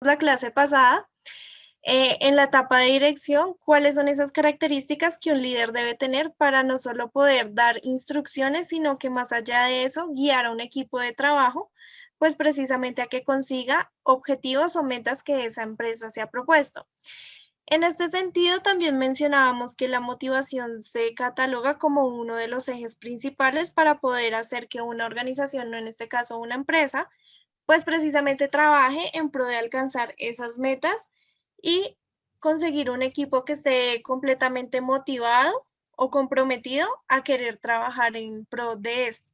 la clase pasada, en la etapa de dirección, cuáles son esas características que un líder debe tener para no solo poder dar instrucciones, sino que más allá de eso, guiar a un equipo de trabajo, pues precisamente a que consiga objetivos o metas que esa empresa se ha propuesto. En este sentido, también mencionábamos que la motivación se cataloga como uno de los ejes principales para poder hacer que una organización, o en este caso una empresa, pues precisamente trabaje en pro de alcanzar esas metas y conseguir un equipo que esté completamente motivado o comprometido a querer trabajar en pro de esto.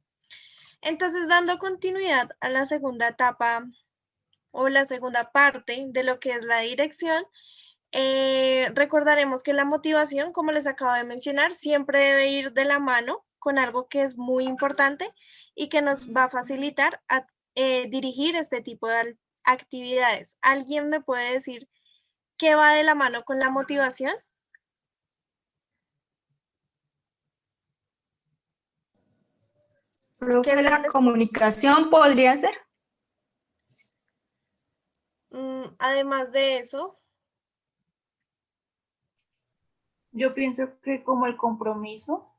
Entonces, dando continuidad a la segunda etapa o la segunda parte de lo que es la dirección, recordaremos que la motivación, como les acabo de mencionar, siempre debe ir de la mano con algo que es muy importante y que nos va a facilitar dirigir este tipo de actividades. ¿Alguien me puede decir qué va de la mano con la motivación? ¿Qué Profe, se la les- comunicación podría ser. además de eso, Yo pienso que como el compromiso.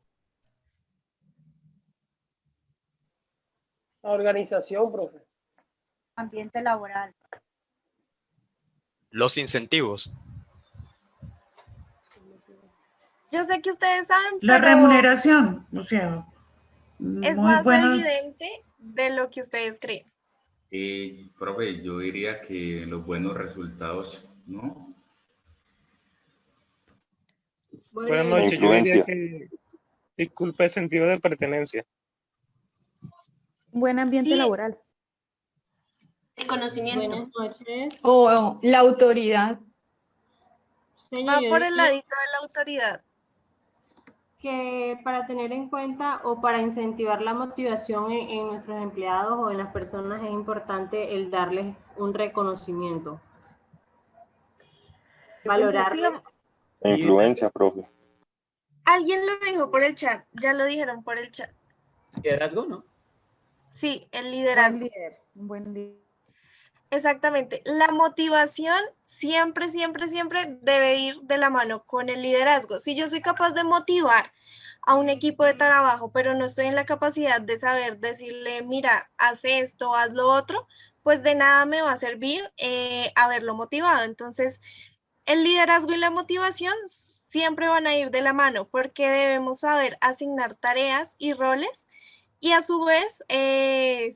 La organización, profe. Ambiente laboral. Los incentivos. yo sé que ustedes saben, La pero remuneración, o sea, es muy más bueno. evidente de lo que ustedes creen. Profe, yo diría que los buenos resultados, ¿no? Buenas Bueno, noches, yo diría influencia. que disculpe el sentido de pertenencia. Buen ambiente Sí, laboral. El conocimiento. buenas noches. O la autoridad. Señor, va yo por el diría ladito de la autoridad. que para tener en cuenta o para incentivar la motivación en nuestros empleados o en las personas es importante el darles un reconocimiento. Valorarles. Digamos, Influencia, profe. alguien lo dijo por el chat, ya lo dijeron por el chat. Liderazgo, ¿no? Sí, el Buen liderazgo. líder, un buen líder. Exactamente. La motivación siempre, siempre, siempre debe ir de la mano con el liderazgo. Si yo soy capaz de motivar a un equipo de trabajo, pero no estoy en la capacidad de saber decirle, mira, haz esto, haz lo otro, pues de nada me va a servir haberlo motivado. Entonces, el liderazgo y la motivación siempre van a ir de la mano porque debemos saber asignar tareas y roles y a su vez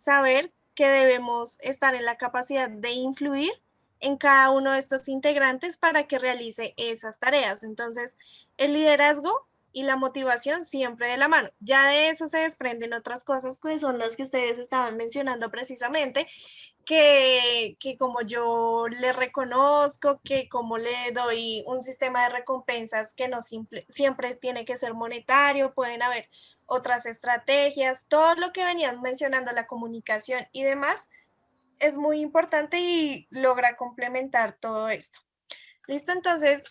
saber que debemos estar en la capacidad de influir en cada uno de estos integrantes para que realice esas tareas. Entonces, el liderazgo y la motivación siempre de la mano. Ya de eso se desprenden otras cosas que son las que ustedes estaban mencionando precisamente, que como yo le reconozco, que como le doy un sistema de recompensas que no siempre tiene que ser monetario, pueden haber otras estrategias, todo lo que venían mencionando, la comunicación y demás, es muy importante y logra complementar todo esto. ¿Listo? Entonces,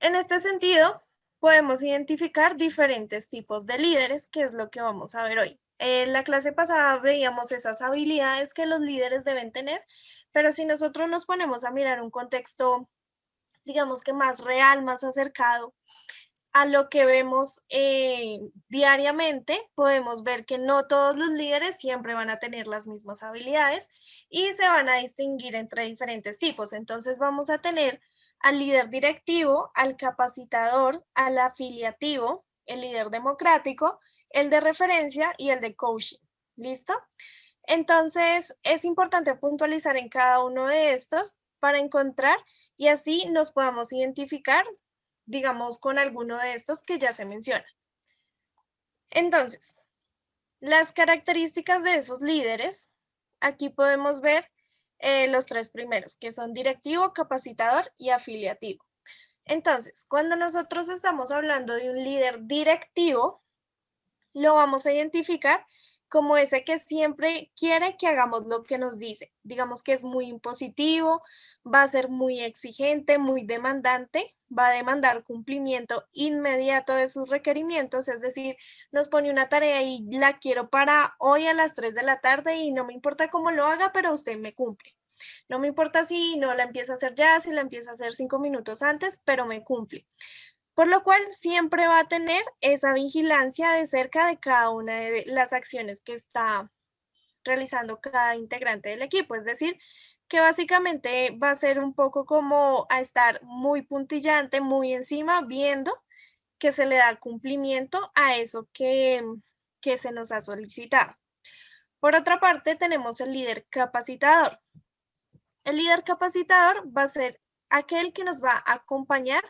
en este sentido, podemos identificar diferentes tipos de líderes, que es lo que vamos a ver hoy. En la clase pasada veíamos esas habilidades que los líderes deben tener, pero si nosotros nos ponemos a mirar un contexto, digamos que más real, más acercado a lo que vemos diariamente, podemos ver que no todos los líderes siempre van a tener las mismas habilidades y se van a distinguir entre diferentes tipos. Entonces vamos a tener al líder directivo, al capacitador, al afiliativo, el líder democrático, el de referencia y el de coaching. ¿Listo? Entonces es importante puntualizar en cada uno de estos para encontrar y así nos podamos identificar, digamos, con alguno de estos que ya se menciona. Entonces, las características de esos líderes, aquí podemos ver los tres primeros, que son directivo, capacitador y afiliativo. Entonces, cuando nosotros estamos hablando de un líder directivo, lo vamos a identificar como ese que siempre quiere que hagamos lo que nos dice. Digamos que es muy impositivo, va a ser muy exigente, muy demandante, va a demandar cumplimiento inmediato de sus requerimientos, es decir, nos pone una tarea y la quiero para hoy a las 3 de la tarde y no me importa cómo lo haga, pero usted me cumple. No me importa si no la empieza a hacer ya, si la empieza a hacer 5 minutos antes, pero me cumple. Por lo cual siempre va a tener esa vigilancia de cerca de cada una de las acciones que está realizando cada integrante del equipo. Es decir, que básicamente va a ser un poco como a estar muy puntillante, muy encima, viendo que se le da cumplimiento a eso que se nos ha solicitado. Por otra parte, tenemos el líder capacitador. El líder capacitador va a ser aquel que nos va a acompañar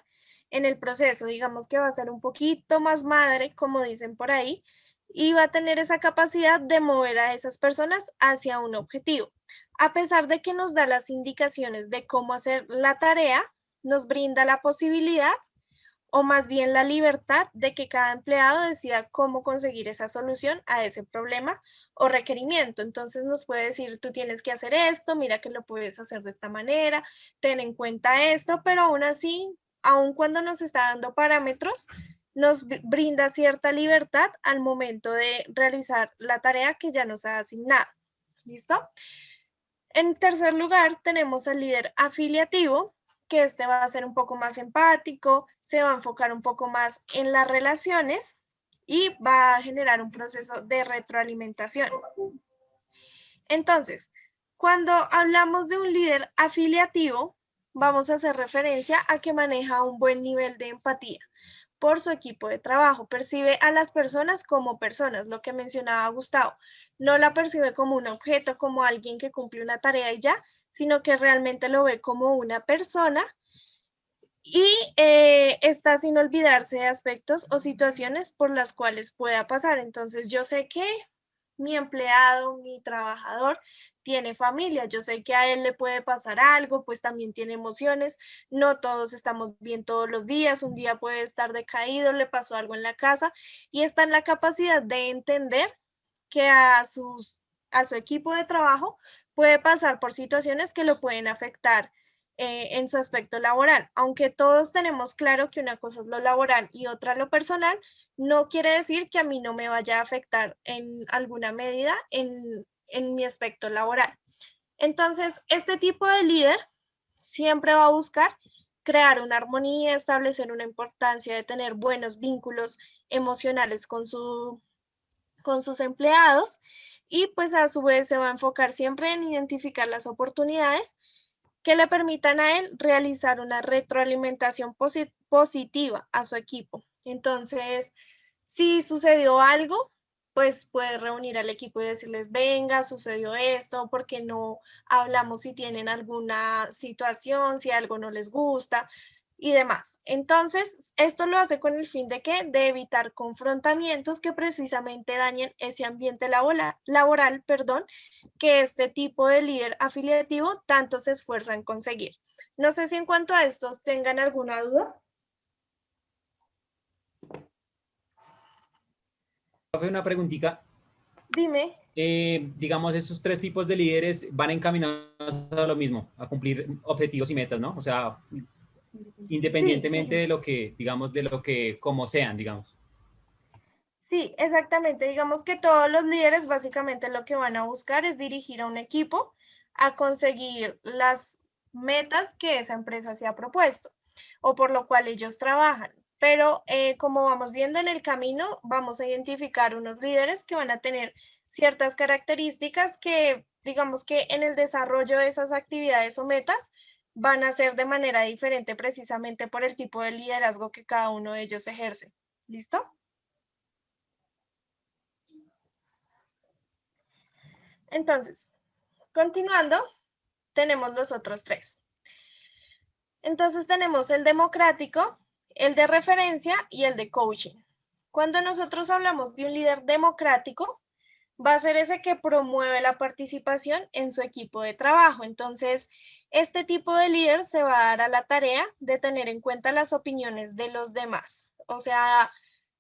en el proceso, digamos que va a ser un poquito más madre, como dicen por ahí, y va a tener esa capacidad de mover a esas personas hacia un objetivo. A pesar de que nos da las indicaciones de cómo hacer la tarea, nos brinda la posibilidad o más bien la libertad de que cada empleado decida cómo conseguir esa solución a ese problema o requerimiento. Entonces nos puede decir, tú tienes que hacer esto, mira que lo puedes hacer de esta manera, ten en cuenta esto, pero aún así, aun cuando nos está dando parámetros, nos brinda cierta libertad al momento de realizar la tarea que ya nos ha asignado. ¿Listo? En tercer lugar, tenemos al líder afiliativo, que este va a ser un poco más empático, se va a enfocar un poco más en las relaciones y va a generar un proceso de retroalimentación. Entonces, cuando hablamos de un líder afiliativo, vamos a hacer referencia a que maneja un buen nivel de empatía por su equipo de trabajo, percibe a las personas como personas, lo que mencionaba Gustavo, no la percibe como un objeto, como alguien que cumple una tarea y ya, sino que realmente lo ve como una persona y está sin olvidarse de aspectos o situaciones por las cuales pueda pasar. Entonces yo sé que mi empleado, mi trabajador tiene familia, yo sé que a él le puede pasar algo, pues también tiene emociones, no todos estamos bien todos los días, un día puede estar decaído, le pasó algo en la casa y está en la capacidad de entender que a su equipo de trabajo puede pasar por situaciones que lo pueden afectar en su aspecto laboral. Aunque todos tenemos claro que una cosa es lo laboral y otra lo personal, no quiere decir que a mí no me vaya a afectar en alguna medida en mi aspecto laboral. Entonces, este tipo de líder siempre va a buscar crear una armonía, establecer una importancia de tener buenos vínculos emocionales con sus empleados y pues a su vez se va a enfocar siempre en identificar las oportunidades que le permitan a él realizar una retroalimentación positiva a su equipo. Entonces, si sucedió algo, pues puede reunir al equipo y decirles, venga, sucedió esto, porque no hablamos si tienen alguna situación, si algo no les gusta y demás. Entonces, esto lo hace con el fin de ¿qué? De evitar confrontamientos que precisamente dañen ese ambiente laboral, que este tipo de líder afiliativo tanto se esfuerza en conseguir. No sé si en cuanto a estos tengan alguna duda. Profe, una preguntita. Dime. Digamos, esos tres tipos de líderes van encaminados a lo mismo, a cumplir objetivos y metas, ¿no? O sea, independientemente de lo que, digamos, de lo que, como sean, digamos. Sí, exactamente. Digamos que todos los líderes básicamente lo que van a buscar es dirigir a un equipo a conseguir las metas que esa empresa se ha propuesto o por lo cual ellos trabajan. Pero como vamos viendo en el camino, vamos a identificar unos líderes que van a tener ciertas características que, digamos que en el desarrollo de esas actividades o metas, van a ser de manera diferente precisamente por el tipo de liderazgo que cada uno de ellos ejerce. ¿Listo? Entonces, continuando, tenemos los otros tres. Entonces tenemos el democrático, el de referencia y el de coaching. Cuando nosotros hablamos de un líder democrático, va a ser ese que promueve la participación en su equipo de trabajo. Entonces, este tipo de líder se va a dar a la tarea de tener en cuenta las opiniones de los demás. O sea,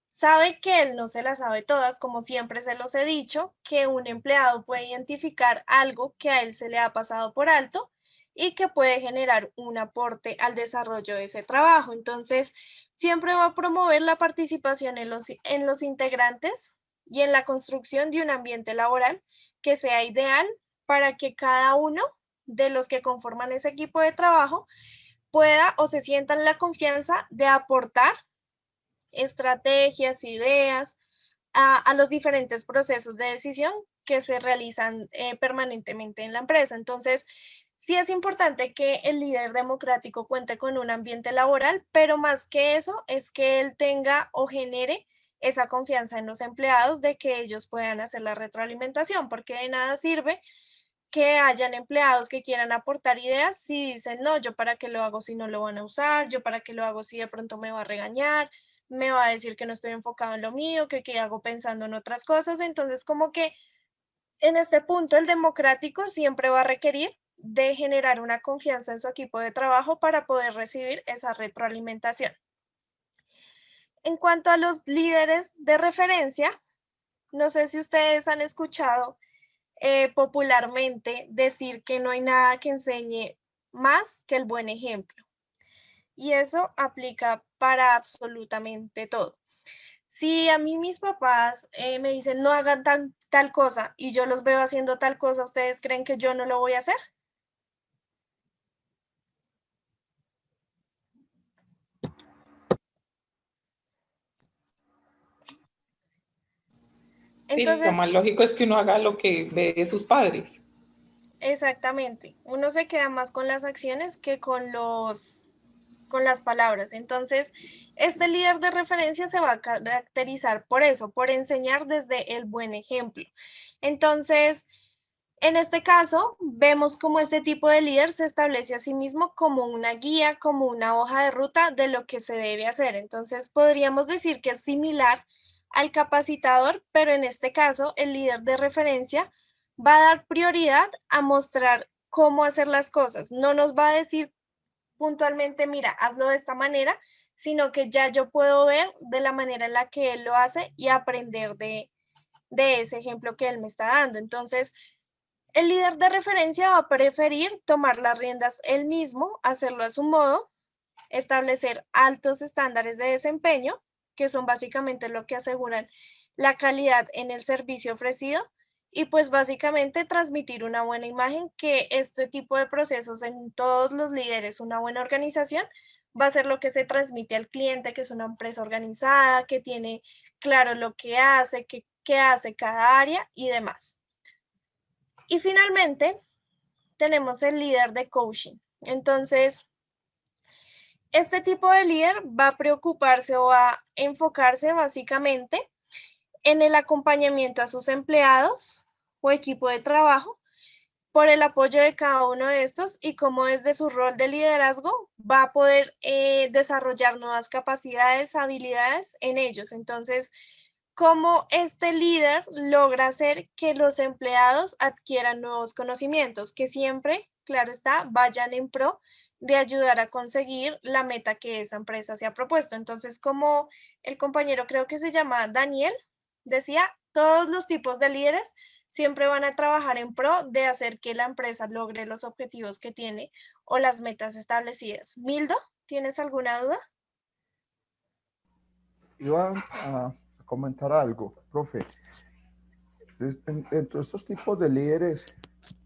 sabe que él no se las sabe todas, como siempre se los he dicho, que un empleado puede identificar algo que a él se le ha pasado por alto y que puede generar un aporte al desarrollo de ese trabajo. Entonces, siempre va a promover la participación en los integrantes y en la construcción de un ambiente laboral que sea ideal para que cada uno de los que conforman ese equipo de trabajo pueda o se sientan la confianza de aportar estrategias, ideas a los diferentes procesos de decisión que se realizan permanentemente en la empresa. Entonces, sí es importante que el líder democrático cuente con un ambiente laboral, pero más que eso es que él tenga o genere esa confianza en los empleados de que ellos puedan hacer la retroalimentación, porque de nada sirve que hayan empleados que quieran aportar ideas si dicen, no, yo para qué lo hago si no lo van a usar, yo para qué lo hago si de pronto me va a regañar, me va a decir que no estoy enfocado en lo mío, que qué hago pensando en otras cosas. Entonces, como que en este punto el democrático siempre va a requerir de generar una confianza en su equipo de trabajo para poder recibir esa retroalimentación. En cuanto a los líderes de referencia, no sé si ustedes han escuchado popularmente decir que no hay nada que enseñe más que el buen ejemplo. Y eso aplica para absolutamente todo. Si a mí mis papás me dicen no hagan tal cosa y yo los veo haciendo tal cosa, ¿ustedes creen que yo no lo voy a hacer? Entonces, sí, lo más lógico es que uno haga lo que ve de sus padres. exactamente. Uno se queda más con las acciones que con las palabras. Entonces, este líder de referencia se va a caracterizar por eso, por enseñar desde el buen ejemplo. Entonces, en este caso, vemos cómo este tipo de líder se establece a sí mismo como una guía, como una hoja de ruta de lo que se debe hacer. Entonces, podríamos decir que es similar al capacitador, pero en este caso, el líder de referencia va a dar prioridad a mostrar cómo hacer las cosas. No nos va a decir puntualmente, mira, hazlo de esta manera, sino que ya yo puedo ver de la manera en la que él lo hace y aprender de ese ejemplo que él me está dando. Entonces, el líder de referencia va a preferir tomar las riendas él mismo, hacerlo a su modo, establecer altos estándares de desempeño, que son básicamente lo que aseguran la calidad en el servicio ofrecido, y pues básicamente transmitir una buena imagen, que este tipo de procesos en todos los líderes, una buena organización, va a ser lo que se transmite al cliente, que es una empresa organizada, que tiene claro lo que hace, qué hace cada área y demás. Y finalmente, tenemos el líder de coaching. Entonces, este tipo de líder va a preocuparse o va a enfocarse básicamente en el acompañamiento a sus empleados o equipo de trabajo por el apoyo de cada uno de estos, y como desde su rol de liderazgo va a poder desarrollar nuevas capacidades, habilidades en ellos. Entonces, cómo este líder logra hacer que los empleados adquieran nuevos conocimientos, que siempre, claro está, vayan en pro de ayudar a conseguir la meta que esa empresa se ha propuesto. Entonces, como el compañero, creo que se llama Daniel, decía, todos los tipos de líderes siempre van a trabajar en pro de hacer que la empresa logre los objetivos que tiene o las metas establecidas. Mildo, ¿tienes alguna duda? Iba a comentar algo, profe. Entre estos tipos de líderes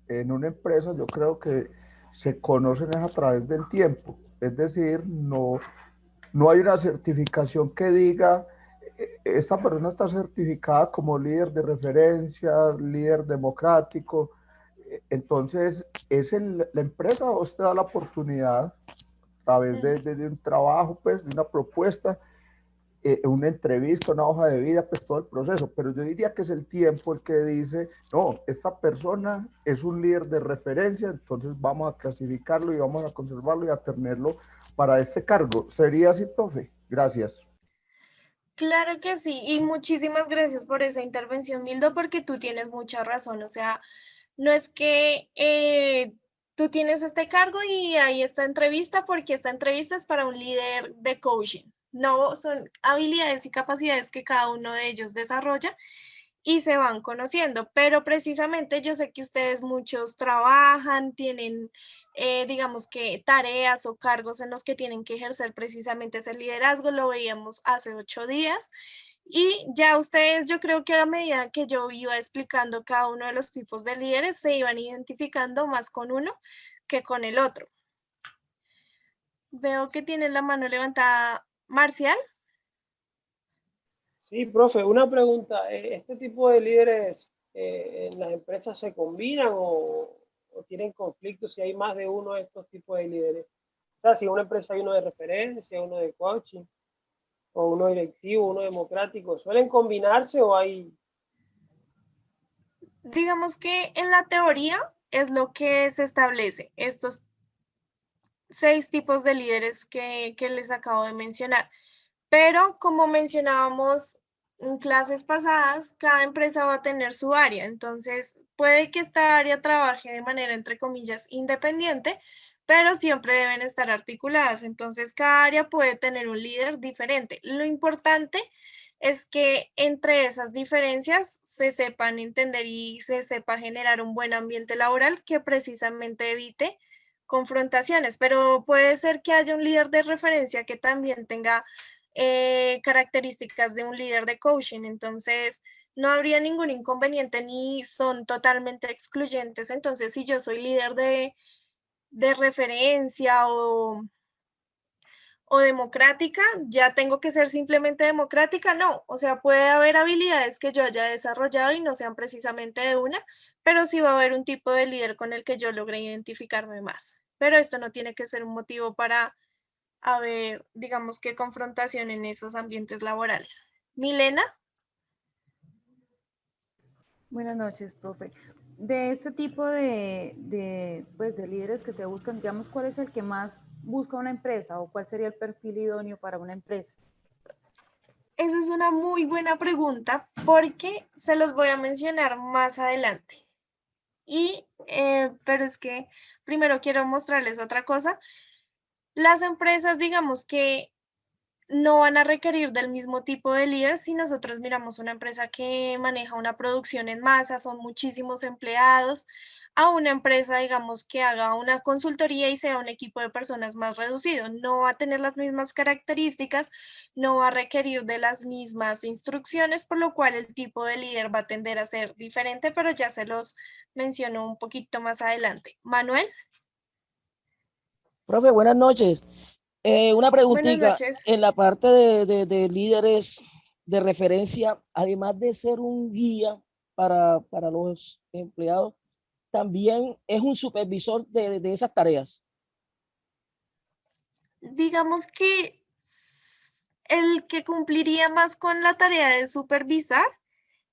en una empresa, yo creo que se conocen a través del tiempo. Es decir, no hay una certificación que diga esta persona está certificada como líder de referencia, líder democrático. Entonces, ¿es la empresa o usted da la oportunidad a través de un trabajo, pues, de una propuesta, una entrevista, una hoja de vida, pues todo el proceso? Pero yo diría que es el tiempo el que dice, no, esta persona es un líder de referencia, entonces vamos a clasificarlo y vamos a conservarlo y a tenerlo para este cargo. ¿Sería así, profe? Gracias. Claro que sí, y muchísimas gracias por esa intervención, Mildo, porque tú tienes mucha razón. O sea, no es que tú tienes este cargo y ahí esta entrevista, porque esta entrevista es para un líder de coaching. No, son habilidades y capacidades que cada uno de ellos desarrolla y se van conociendo, pero precisamente yo sé que ustedes muchos trabajan, tienen, digamos que tareas o cargos en los que tienen que ejercer precisamente ese liderazgo, lo veíamos hace 8 días, Y ya ustedes, yo creo que a medida que yo iba explicando cada uno de los tipos de líderes, se iban identificando más con uno que con el otro. Veo que tienen la mano levantada. Marcial. Sí, profe, una pregunta. ¿Este tipo de líderes en las empresas se combinan o tienen conflictos si hay más de uno de estos tipos de líderes? O sea, si en una empresa hay uno de referencia, uno de coaching, o uno directivo, uno democrático, ¿suelen combinarse o hay? Digamos que en la teoría es lo que se establece, estos 6 tipos de líderes que les acabo de mencionar. Pero como mencionábamos en clases pasadas, cada empresa va a tener su área. Entonces, puede que esta área trabaje de manera, entre comillas, independiente, pero siempre deben estar articuladas. Entonces, cada área puede tener un líder diferente. Lo importante es que entre esas diferencias se sepan entender y se sepa generar un buen ambiente laboral que precisamente evite confrontaciones, pero puede ser que haya un líder de referencia que también tenga características de un líder de coaching, entonces no habría ningún inconveniente ni son totalmente excluyentes. Entonces, si yo soy líder de referencia o democrática, ya tengo que ser simplemente democrática, no, o sea, puede haber habilidades que yo haya desarrollado y no sean precisamente de una, pero sí va a haber un tipo de líder con el que yo logre identificarme más. Pero esto no tiene que ser un motivo para haber, digamos que confrontación en esos ambientes laborales. Milena. Buenas noches, profe. De este tipo pues, de líderes que se buscan, digamos, ¿cuál es el que más busca una empresa o cuál sería el perfil idóneo para una empresa? Esa es una muy buena pregunta porque se los voy a mencionar más adelante. Pero es que primero quiero mostrarles otra cosa. Las empresas, digamos que no van a requerir del mismo tipo de líder si nosotros miramos una empresa que maneja una producción en masa, son muchísimos empleados, a una empresa, digamos, que haga una consultoría y sea un equipo de personas más reducido. No va a tener las mismas características, no va a requerir de las mismas instrucciones, por lo cual el tipo de líder va a tender a ser diferente, pero ya se los menciono un poquito más adelante. Manuel. Profe, buenas noches. Una Buenas preguntita, noches. en la parte de líderes de referencia, además de ser un guía para los empleados, también es un supervisor de esas tareas. Digamos que el que cumpliría más con la tarea de supervisar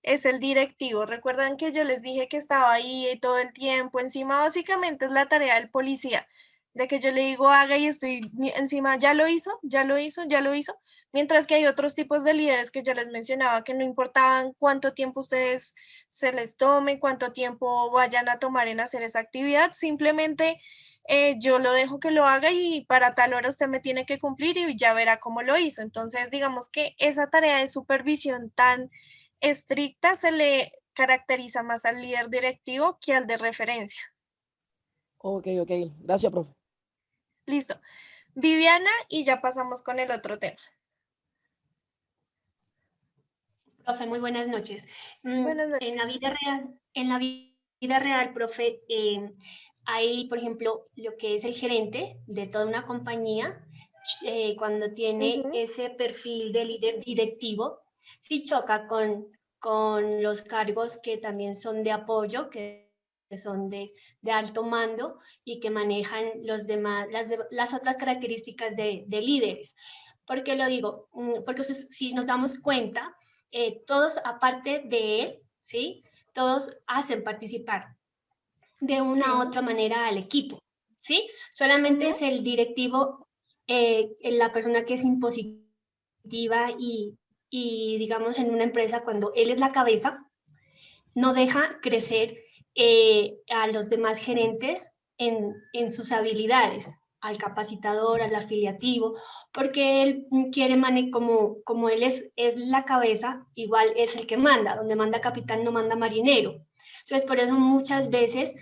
es el directivo. Recuerdan que yo les dije que estaba ahí todo el tiempo encima, básicamente es la tarea del policía, de que yo le digo haga y estoy encima, ya lo hizo, ya lo hizo, ya lo hizo, mientras que hay otros tipos de líderes que yo les mencionaba que no importaban cuánto tiempo ustedes se les tome, cuánto tiempo vayan a tomar en hacer esa actividad, simplemente yo lo dejo que lo haga y para tal hora usted me tiene que cumplir y ya verá cómo lo hizo. Entonces, digamos que esa tarea de supervisión tan estricta se le caracteriza más al líder directivo que al de referencia. Ok, gracias, profe. Listo. Viviana, y ya pasamos con el otro tema. Profe, muy buenas noches. Buenas noches. En la vida real, profe, hay, por ejemplo, lo que es el gerente de toda una compañía, cuando tiene ese perfil de líder directivo, sí choca con los cargos que también son de apoyo, que son de alto mando y que manejan los demás, las otras características de líderes. ¿Por qué lo digo? Porque si nos damos cuenta, todos, aparte de él, ¿sí? Todos hacen participar de una u otra manera al equipo, ¿sí? Solamente es el directivo, la persona que es impositiva y, digamos, en una empresa, cuando él es la cabeza, no deja crecer a los demás gerentes en sus habilidades, al capacitador, al afiliativo, porque él quiere, como él es la cabeza, igual es el que manda, donde manda capitán no manda marinero. Entonces, por eso muchas veces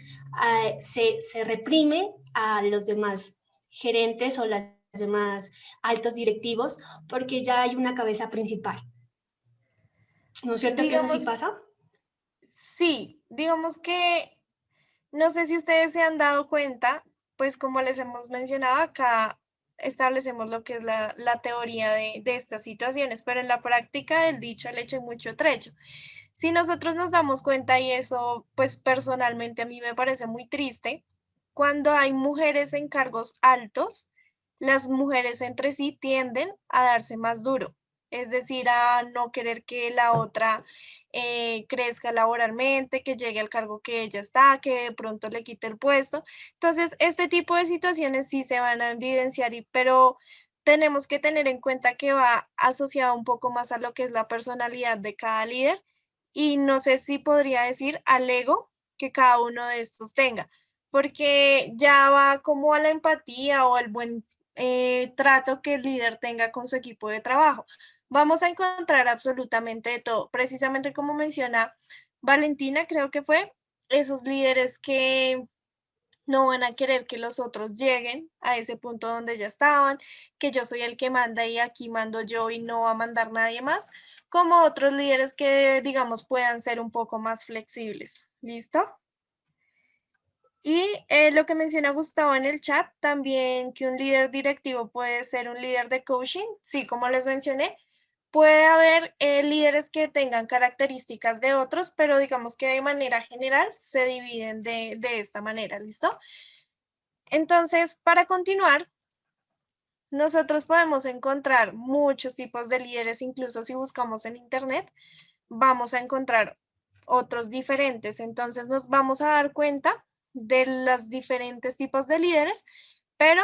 se reprime a los demás gerentes o los demás altos directivos, porque ya hay una cabeza principal. ¿No es cierto que eso sí pasa? Sí, digamos que no sé si ustedes se han dado cuenta, pues como les hemos mencionado acá, establecemos lo que es la teoría de estas situaciones, pero en la práctica del dicho al hecho hay mucho trecho. Si nosotros nos damos cuenta, y eso pues personalmente a mí me parece muy triste, cuando hay mujeres en cargos altos, las mujeres entre sí tienden a darse más duro, es decir, a no querer que la otra crezca laboralmente, que llegue al cargo que ella está, que de pronto le quite el puesto. Entonces, este tipo de situaciones sí se van a evidenciar, pero tenemos que tener en cuenta que va asociado un poco más a lo que es la personalidad de cada líder y no sé si podría decir al ego que cada uno de estos tenga, porque ya va como a la empatía o al buen trato que el líder tenga con su equipo de trabajo. Vamos a encontrar absolutamente de todo, precisamente como menciona Valentina, creo que fue, esos líderes que no van a querer que los otros lleguen a ese punto donde ya estaban, que yo soy el que manda y aquí mando yo y no va a mandar nadie más, como otros líderes que, digamos, puedan ser un poco más flexibles. ¿Listo? Y lo que menciona Gustavo en el chat, también que un líder directivo puede ser un líder de coaching. Sí, como les mencioné, puede haber líderes que tengan características de otros, pero digamos que de manera general se dividen de esta manera, ¿listo? Entonces, para continuar, nosotros podemos encontrar muchos tipos de líderes, incluso si buscamos en internet, vamos a encontrar otros diferentes. Entonces, nos vamos a dar cuenta de los diferentes tipos de líderes, pero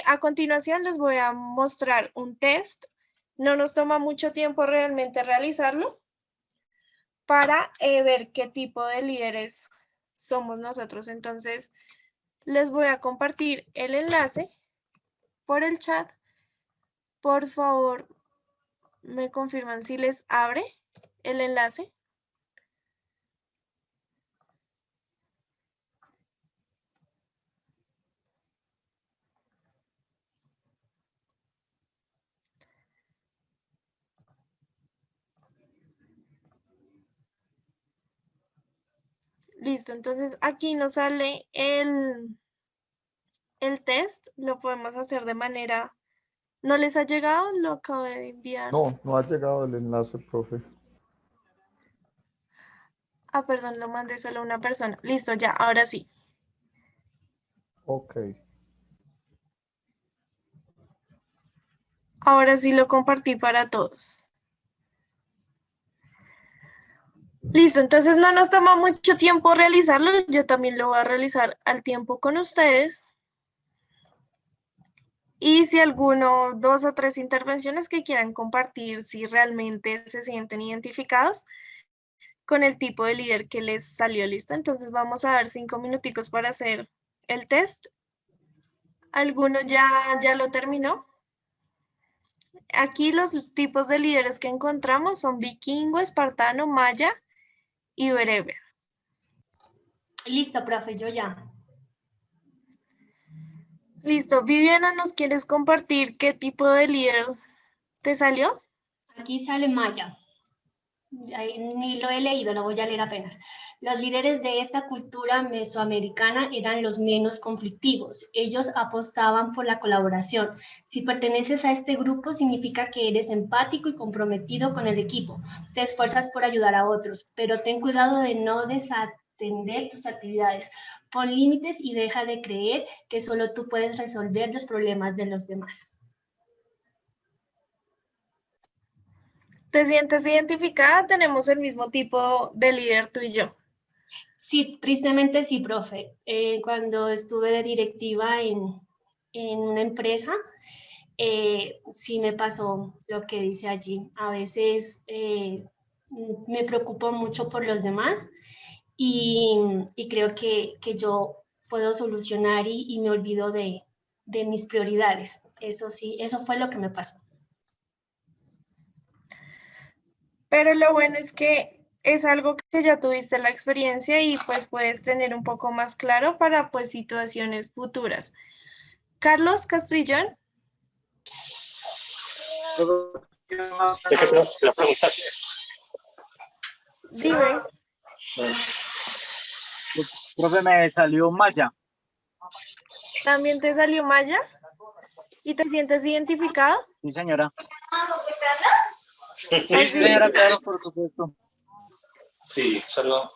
a continuación les voy a mostrar un test. No nos toma mucho tiempo realmente realizarlo para ver qué tipo de líderes somos nosotros. Entonces, les voy a compartir el enlace por el chat. Por favor, me confirman si les abre el enlace. Listo, entonces aquí nos sale el test, lo podemos hacer de manera... ¿No les ha llegado? Lo acabo de enviar. No, no ha llegado el enlace, profe. Ah, perdón, lo mandé solo a una persona. Listo, ya, ahora sí. Ok. Ahora sí lo compartí para todos. Listo, entonces no nos toma mucho tiempo realizarlo. Yo también lo voy a realizar al tiempo con ustedes. Y si alguno, 2 o 3 intervenciones que quieran compartir, si realmente se sienten identificados con el tipo de líder que les salió, listo. Entonces vamos a dar 5 minuticos para hacer el test. ¿Alguno ya lo terminó? Aquí los tipos de líderes que encontramos son vikingo, espartano, maya y bereber. Listo, profe, yo ya. Listo. Viviana, ¿nos quieres compartir qué tipo de líder te salió? Aquí sale Maya. Ni lo he leído, lo voy a leer apenas. Los líderes de esta cultura mesoamericana eran los menos conflictivos. Ellos apostaban por la colaboración. Si perteneces a este grupo, significa que eres empático y comprometido con el equipo. Te esfuerzas por ayudar a otros, pero ten cuidado de no desatender tus actividades. Pon límites y deja de creer que solo tú puedes resolver los problemas de los demás. ¿Te sientes identificada? Tenemos el mismo tipo de líder tú y yo. Sí, tristemente sí, profe. Cuando estuve de directiva en una empresa, sí me pasó lo que dice allí. A veces me preocupo mucho por los demás y creo que yo puedo solucionar y me olvido de mis prioridades. Eso sí, eso fue lo que me pasó. Pero lo bueno es que es algo que ya tuviste la experiencia y pues puedes tener un poco más claro para pues situaciones futuras. Carlos Castrillón. La pregunta Dime. Profe, me salió Maya. ¿También te salió Maya? ¿Y te sientes identificado? Sí, señora. Ok. Sí, señora, claro, por supuesto. Sí, solo.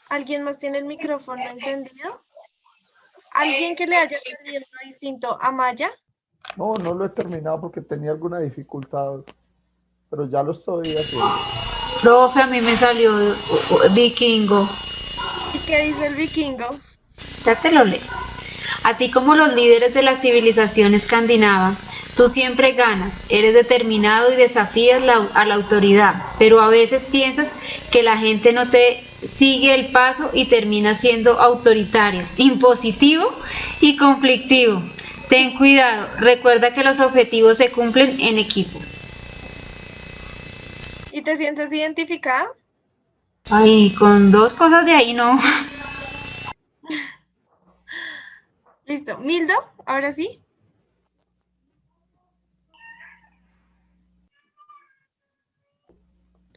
¿Alguien más tiene el micrófono encendido? ¿Alguien que le haya salido distinto a Maya? No, no lo he terminado porque tenía alguna dificultad, pero ya lo estoy haciendo. Profe, a mí me salió vikingo. ¿Y qué dice el vikingo? Ya te lo leo. Así como los líderes de la civilización escandinava, tú siempre ganas, eres determinado y desafías a la autoridad, pero a veces piensas que la gente no te sigue el paso y termina siendo autoritario, impositivo y conflictivo. Ten cuidado, recuerda que los objetivos se cumplen en equipo. ¿Y te sientes identificado? Ay, con dos cosas de ahí no. Listo. Mildo, ahora sí.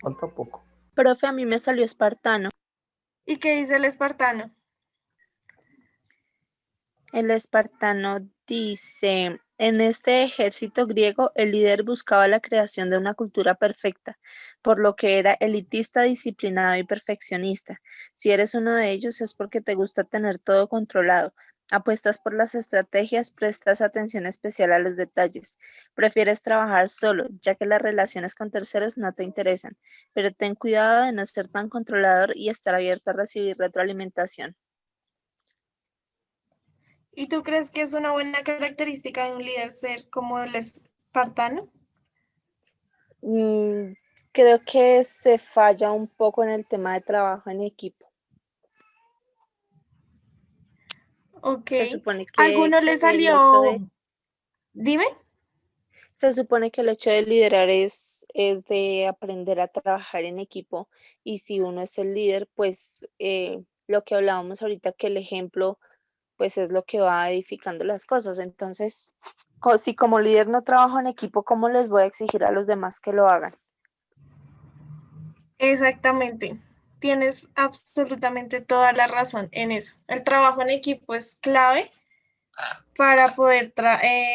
Falta poco. Profe, a mí me salió espartano. ¿Y qué dice el espartano? El espartano dice, en este ejército griego, el líder buscaba la creación de una cultura perfecta, por lo que era elitista, disciplinado y perfeccionista. Si eres uno de ellos es porque te gusta tener todo controlado. Apuestas por las estrategias, prestas atención especial a los detalles. Prefieres trabajar solo, ya que las relaciones con terceros no te interesan, pero ten cuidado de no ser tan controlador y estar abierto a recibir retroalimentación. ¿Y tú crees que es una buena característica de un líder ser como el espartano? Creo que se falla un poco en el tema de trabajo en equipo. Ok. Se supone que ¿Alguno le el salió? hecho de, Dime. se supone que el hecho de liderar es de aprender a trabajar en equipo, y si uno es el líder, pues lo que hablábamos ahorita, que el ejemplo pues es lo que va edificando las cosas. Entonces, si como líder no trabajo en equipo, ¿cómo les voy a exigir a los demás que lo hagan? Exactamente. Tienes absolutamente toda la razón en eso. El trabajo en equipo es clave para poder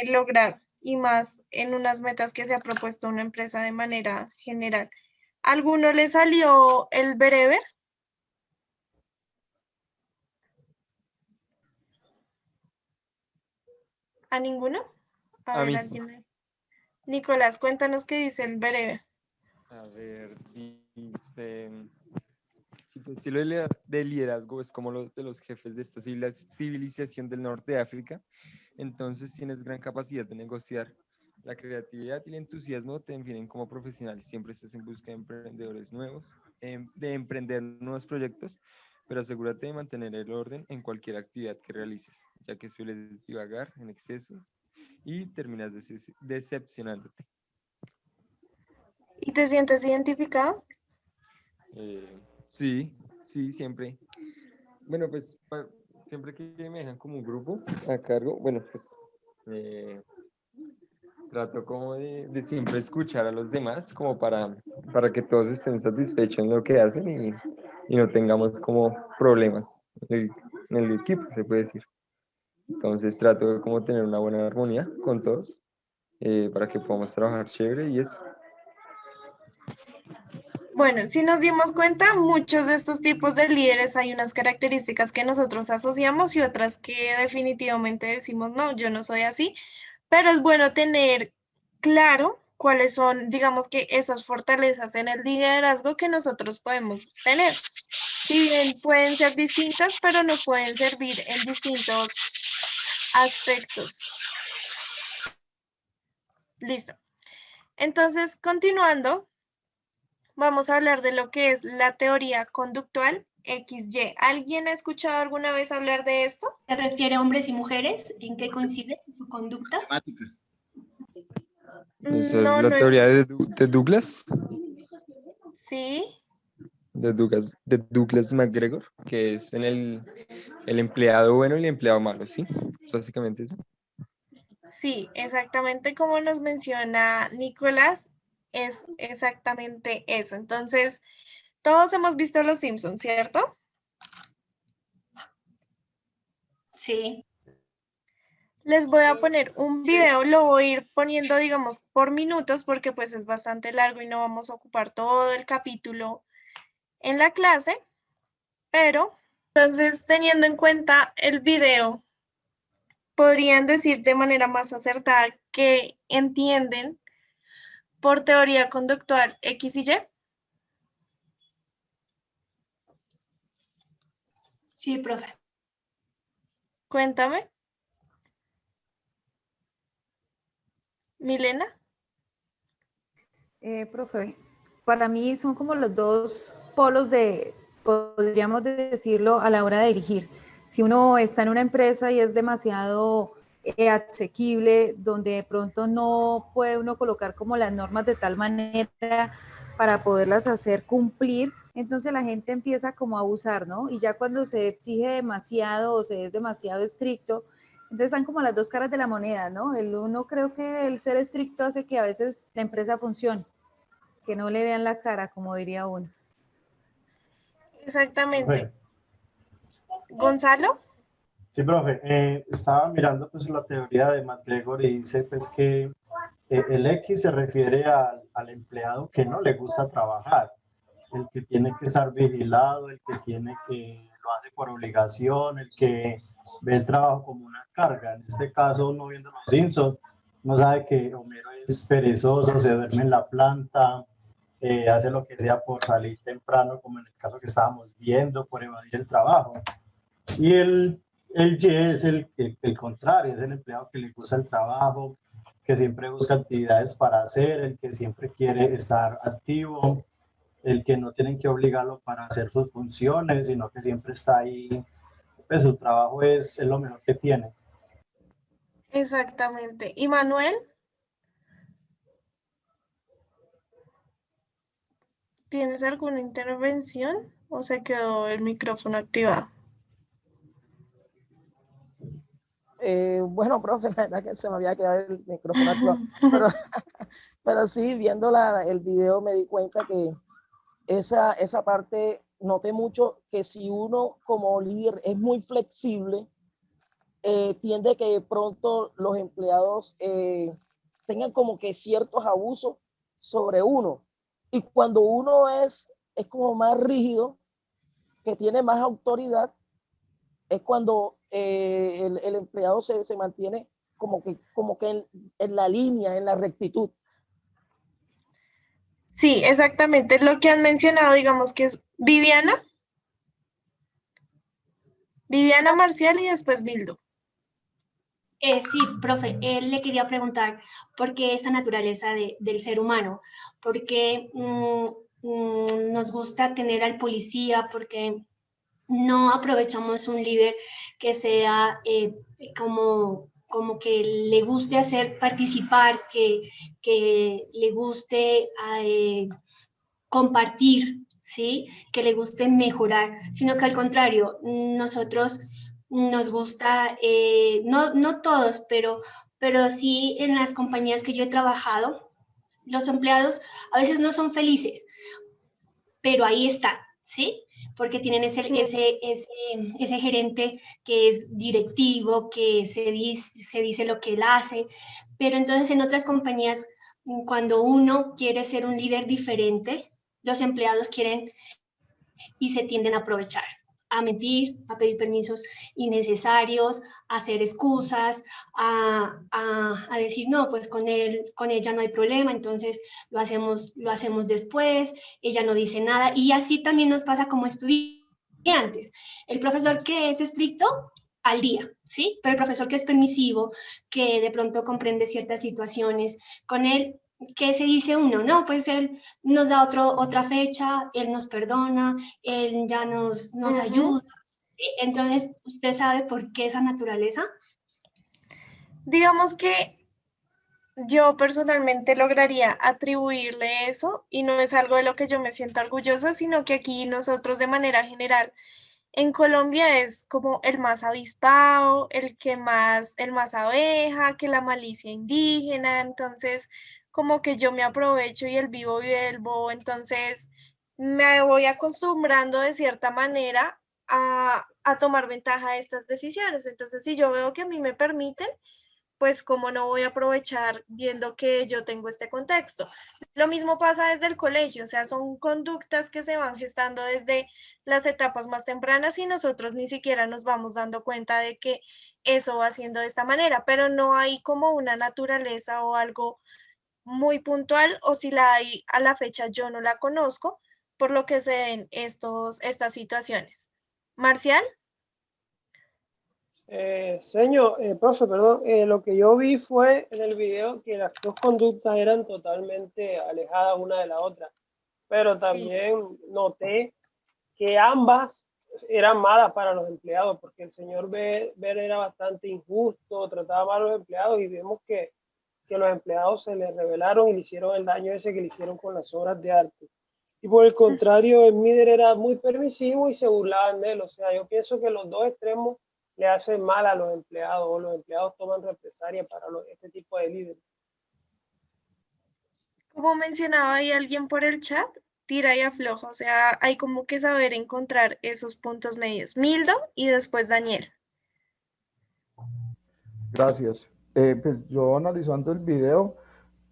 lograr, y más en unas metas que se ha propuesto una empresa de manera general. ¿Alguno le salió el bereber? ¿A ninguno? A mí. Alguien. Nicolás, cuéntanos qué dice el bereber. A ver, dice, si tu estilo de liderazgo es como los de los jefes de esta civilización del norte de África, entonces tienes gran capacidad de negociar. La creatividad y el entusiasmo te definen como profesional. Siempre estás en busca de emprendedores nuevos, de emprender nuevos proyectos, pero asegúrate de mantener el orden en cualquier actividad que realices, ya que sueles divagar en exceso y terminas decepcionándote. ¿Y te sientes identificado? Sí, siempre. Bueno, pues siempre que me dejan como un grupo a cargo, bueno, pues trato como de siempre escuchar a los demás, como para que todos estén satisfechos en lo que hacen y no tengamos como problemas en el equipo, se puede decir. Entonces trato de como tener una buena armonía con todos para que podamos trabajar chévere y eso. Bueno, si nos dimos cuenta, muchos de estos tipos de líderes hay unas características que nosotros asociamos y otras que definitivamente decimos, no, yo no soy así, pero es bueno tener claro cuáles son, digamos que esas fortalezas en el liderazgo que nosotros podemos tener. Si bien pueden ser distintas, pero nos pueden servir en distintos aspectos. Listo. Entonces, continuando, vamos a hablar de lo que es la teoría conductual XY. ¿Alguien ha escuchado alguna vez hablar de esto? ¿Se refiere a hombres y mujeres? ¿En qué coincide su conducta? Esa es la teoría de Douglas. Sí. De Douglas McGregor, que es en el empleado bueno y el empleado malo, ¿sí? Es básicamente eso. Sí, exactamente como nos menciona Nicolás, es exactamente eso. Entonces, todos hemos visto Los Simpsons, ¿cierto? Sí. Les voy a poner un video, lo voy a ir poniendo, digamos, por minutos, porque pues es bastante largo y no vamos a ocupar todo el capítulo en la clase, pero entonces, teniendo en cuenta el video, podrían decir de manera más acertada que entienden por teoría conductual X y Y. Sí, profe. Cuéntame. Milena. Profe, para mí son como los dos polos de, podríamos decirlo, a la hora de dirigir. Si uno está en una empresa y es demasiado asequible, donde de pronto no puede uno colocar como las normas de tal manera para poderlas hacer cumplir, entonces la gente empieza como a abusar, ¿no? Y ya cuando se exige demasiado o se es demasiado estricto, entonces están como las dos caras de la moneda, ¿no? El uno creo que el ser estricto hace que a veces la empresa funcione, que no le vean la cara, como diría uno. Exactamente. Gonzalo. Sí, profe, estaba mirando pues la teoría de MacGregor y dice pues que el X se refiere al empleado que no le gusta trabajar, el que tiene que estar vigilado, el que tiene que lo hace por obligación, el que ve el trabajo como una carga. En este caso, uno viendo Los Simpsons, no sabe que Homero es perezoso, se duerme en la planta, hace lo que sea por salir temprano, como en el caso que estábamos viendo, por evadir el trabajo. Y el Y es el contrario, es el empleado que le gusta el trabajo, que siempre busca actividades para hacer, el que siempre quiere estar activo, el que no tienen que obligarlo para hacer sus funciones, sino que siempre está ahí, pues su trabajo es lo mejor que tiene. Exactamente. ¿Y Manuel? ¿Tienes alguna intervención o se quedó el micrófono activado? Bueno, profe, la verdad que se me había quedado el micrófono activado, pero sí, viendo el video me di cuenta que esa parte noté mucho que si uno como líder es muy flexible, tiende que de pronto los empleados tengan como que ciertos abusos sobre uno. Y cuando uno es como más rígido, que tiene más autoridad, es cuando el empleado se mantiene como que en la línea, en la rectitud. Sí, exactamente. Lo que han mencionado, digamos que es Viviana. Viviana Marcial y después Bildo. Sí, profe, él le quería preguntar por qué esa naturaleza del ser humano, por qué nos gusta tener al policía, porque no aprovechamos un líder que sea como que le guste hacer participar, que le guste compartir, ¿sí? Que le guste mejorar, sino que al contrario, nosotros nos gusta, no todos, pero sí en las compañías que yo he trabajado, los empleados a veces no son felices, pero ahí están, ¿sí? Porque tienen ese gerente que es directivo, que se dice lo que él hace, pero entonces en otras compañías, cuando uno quiere ser un líder diferente, los empleados quieren y se tienden a aprovechar, a mentir, a pedir permisos innecesarios, a hacer excusas, a decir, no, pues con ella no hay problema, entonces lo hacemos después, ella no dice nada, y así también nos pasa como estudiantes. El profesor que es estricto, al día, ¿sí? Pero el profesor que es permisivo, que de pronto comprende ciertas situaciones, con él, ¿qué se dice uno? No, pues él nos da otra fecha, él nos perdona, él ya nos ayuda. Entonces, ¿usted sabe por qué esa naturaleza? Digamos que yo personalmente lograría atribuirle eso y no es algo de lo que yo me siento orgullosa, sino que aquí nosotros de manera general en Colombia es como el más avispado, el más abeja, que la malicia indígena, entonces como que yo me aprovecho y el vivo vive el bobo, entonces me voy acostumbrando de cierta manera a tomar ventaja de estas decisiones. Entonces, si yo veo que a mí me permiten, pues cómo no voy a aprovechar viendo que yo tengo este contexto. Lo mismo pasa desde el colegio, o sea, son conductas que se van gestando desde las etapas más tempranas y nosotros ni siquiera nos vamos dando cuenta de que eso va siendo de esta manera, pero no hay como una naturaleza o algo muy puntual, o si la hay a la fecha yo no la conozco, por lo que se den estas situaciones. Marcial. Profe, perdón, lo que yo vi fue en el video que las dos conductas eran totalmente alejadas una de la otra, pero también noté que ambas eran malas para los empleados, porque el señor Ver era bastante injusto, trataba mal a los empleados y vemos que los empleados se les rebelaron y le hicieron el daño ese que le hicieron con las obras de arte. Y por el contrario, el Mider era muy permisivo y se burlaban de él. O sea, yo pienso que los dos extremos le hacen mal a los empleados, o los empleados toman represalia para este tipo de líderes. Como mencionaba ahí alguien por el chat, tira y afloja, o sea, hay como que saber encontrar esos puntos medios. Mildo y después Daniel. Gracias. Pues yo analizando el video,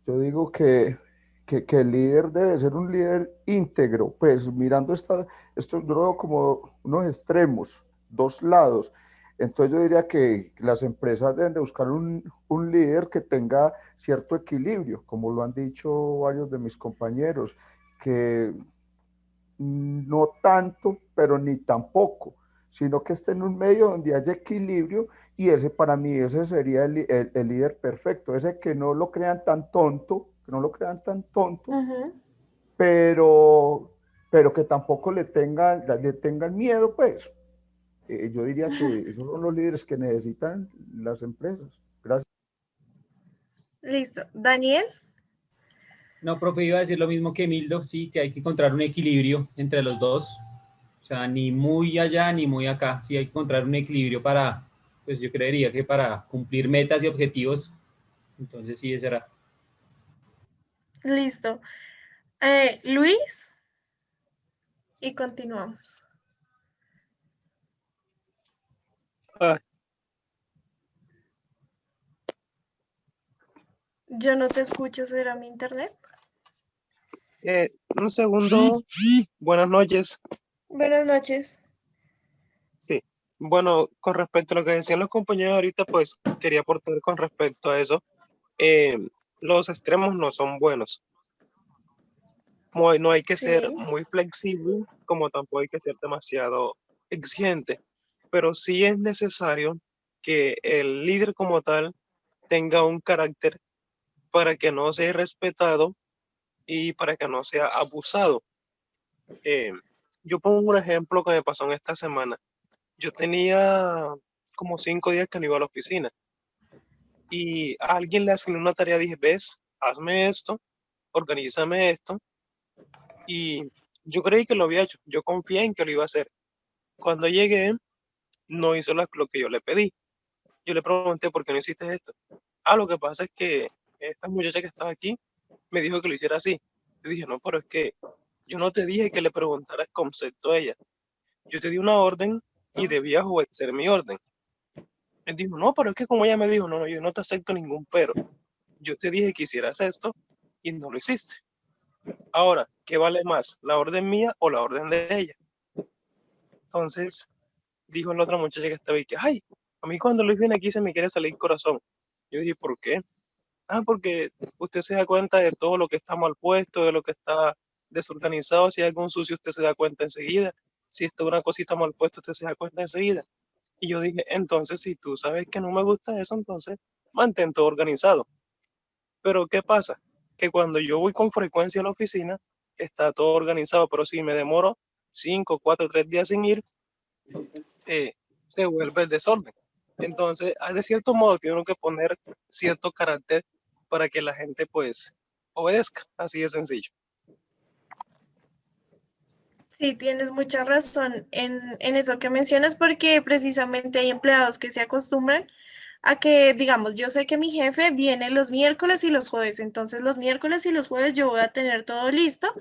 yo digo que el líder debe ser un líder íntegro, pues mirando esto yo lo veo como unos extremos, dos lados. Entonces yo diría que las empresas deben de buscar un líder que tenga cierto equilibrio, como lo han dicho varios de mis compañeros, que no tanto, pero ni tampoco, sino que esté en un medio donde haya equilibrio, y ese para mí, ese sería el líder perfecto, ese que no lo crean tan tonto, pero que tampoco le tengan miedo, pues. Yo diría que esos son los líderes que necesitan las empresas. Gracias. Listo. ¿Daniel? No, profe, iba a decir lo mismo que Mildo, sí, que hay que encontrar un equilibrio entre los dos. O sea, ni muy allá ni muy acá. Sí, hay que encontrar un equilibrio para, pues yo creería que para cumplir metas y objetivos. Entonces sí, ese era. Listo. Luis. Y continuamos. Yo no te escucho, ¿será mi internet? Un segundo. Buenas noches. Buenas noches. Sí. Bueno, con respecto a lo que decían los compañeros ahorita, pues quería aportar con respecto a eso. Los extremos no son buenos. No hay que ser muy flexible, como tampoco hay que ser demasiado exigente, pero sí es necesario que el líder como tal tenga un carácter para que no sea irrespetado y para que no sea abusado. Yo pongo un ejemplo que me pasó en esta semana. Yo tenía como 5 días que no iba a la oficina y a alguien le asignó una tarea, dije, ves, hazme esto, organízame esto, y yo creí que lo había hecho, yo confié en que lo iba a hacer. Cuando llegué, no hizo lo que yo le pedí. Yo le pregunté, ¿por qué no hiciste esto? Lo que pasa es que esta muchacha que estaba aquí me dijo que lo hiciera así. Yo dije, no, pero es que yo no te dije que le preguntaras concepto a ella. Yo te di una orden y debías obedecer mi orden. Él dijo, no, pero es que como ella me dijo, no, yo no te acepto ningún pero. Yo te dije que hicieras esto y no lo hiciste. Ahora, ¿qué vale más, la orden mía o la orden de ella? Entonces, dijo la otra muchacha que estaba ahí que, ay, a mí cuando Luis viene aquí se me quiere salir el corazón. Yo dije, ¿por qué? Porque usted se da cuenta de todo lo que está mal puesto, de lo que está desorganizado. Si hay algún sucio, usted se da cuenta enseguida. Si está una cosita mal puesta, usted se da cuenta enseguida. Y yo dije, entonces, si tú sabes que no me gusta eso, entonces mantén todo organizado. Pero ¿qué pasa? Que cuando yo voy con frecuencia a la oficina, está todo organizado, pero si me demoro 5, 4, 3 días sin ir, se vuelve el desorden. Entonces, de cierto modo, tiene que poner cierto carácter para que la gente, pues, obedezca. Así de sencillo. Sí, tienes mucha razón en eso que mencionas, porque precisamente hay empleados que se acostumbran a que, digamos, yo sé que mi jefe viene los miércoles y los jueves, entonces los miércoles y los jueves yo voy a tener todo listo,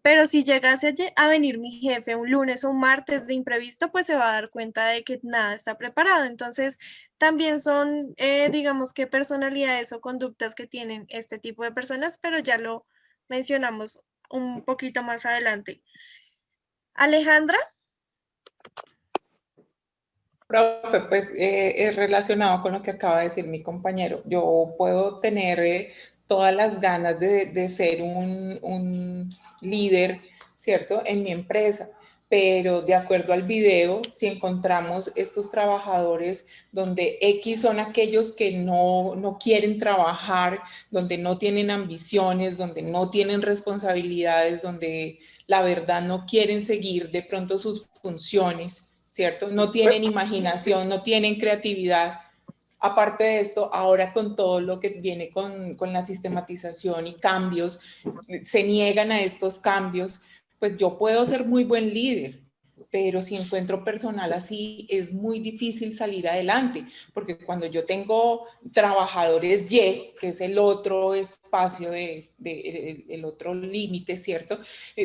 pero si llegase a venir mi jefe un lunes o un martes de imprevisto, pues se va a dar cuenta de que nada está preparado. Entonces, también son, digamos que personalidades o conductas que tienen este tipo de personas, pero ya lo mencionamos un poquito más adelante. Alejandra. Profe, pues es relacionado con lo que acaba de decir mi compañero. Yo puedo tener todas las ganas de ser un líder, ¿cierto? En mi empresa, pero de acuerdo al video, si encontramos estos trabajadores donde X son aquellos que no quieren trabajar, donde no tienen ambiciones, donde no tienen responsabilidades, donde la verdad no quieren seguir de pronto sus funciones, ¿cierto? No tienen imaginación, no tienen creatividad. Aparte de esto, ahora con todo lo que viene con la sistematización y cambios, se niegan a estos cambios, pues yo puedo ser muy buen líder, pero si encuentro personal así, es muy difícil salir adelante, porque cuando yo tengo trabajadores Y, que es el otro espacio, el otro límite, ¿cierto?